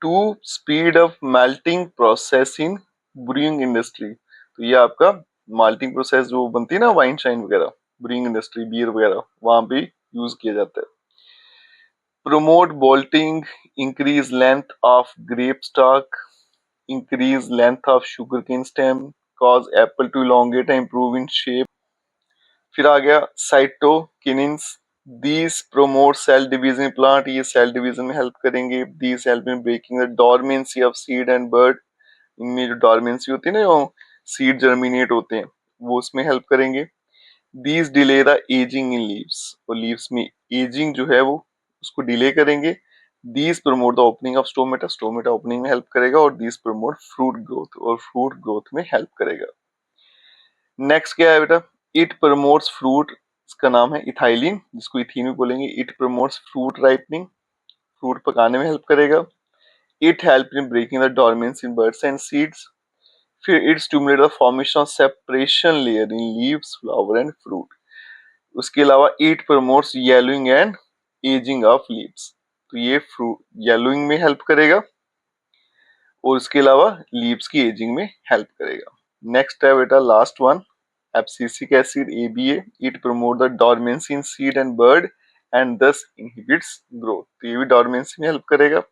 To speed of malting process in brewing industry, तो ये आपका माल्टिंग प्रोसेस जो बनती है ना वाइन शाइन वगैरह, ब्रूइंग इंडस्ट्री, बियर वगैरह, वहां पे यूज किया जाता है। Promote bolting, increase length of grape stalk, increase length of sugarcane stem, cause apple to elongate and improve in shape. फिर आ गया cytokinins, these promote cell division in plant, ये cell division में help करेंगे। these help in breaking the dormancy of seed and bud, इनमें जो dormancy होती है ना, जो seed germinate होते हैं, वो उसमें help करेंगे। these delay the aging in leaves, और leaves में aging जो है वो उसको डिले करेंगे। these promote the opening of stomata, stomata opening में हेल्प करेगा। और these promote fruit growth, और fruit growth में हेल्प करेगा। नेक्स्ट क्या है बेटा, it promotes fruit, इसका नाम है इथाइलिन, जिसको इथीन भी बोलेंगे। it promotes fruit ripening, fruit पकाने में हेल्प करेगा। it help in breaking the dormancy in buds and seeds। फिर it stimulate the formation of separation layer in leaves, flower and fruit। उसके अलावा it promotes yellowing and ageing of leaves, तो ये fruit yellowing में help करेगा और उसके अलावा लीव्स की एजिंग में हेल्प करेगा। नेक्स्ट है बेटा last one, abscisic acid ABA, it promote the dormancy in seed and bird and दस इनहिबिट्स ग्रोथ, तो ये भी डॉर्मेंसी में हेल्प करेगा।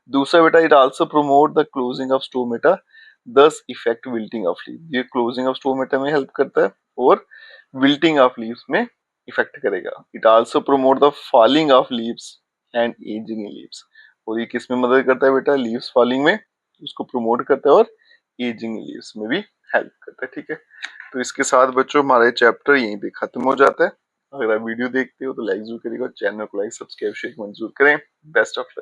दूसरा बेटा it also promote the closing of stomata, दस इफेक्ट विल्टिंग ऑफ लीव, ये क्लोजिंग ऑफ स्टोमेटा में हेल्प करता है और विल्टिंग ऑफ लीव्स में इफेक्ट करेगा। It also promote the falling of leaves and ageing in leaves, और ये किस में मदद करता है बेटा, लीव्स फॉलिंग में उसको प्रमोट करता है और एजिंग इन लीव्स में भी हेल्प करता है। ठीक है, तो इसके साथ बच्चों हमारा ये चैप्टर यहीं पे खत्म हो जाता है। अगर आप वीडियो देखते हो तो लाइक जरूर करिएगा, चैनल को लाइक सब्सक्राइब शेयर मंजूर करें। Best of luck.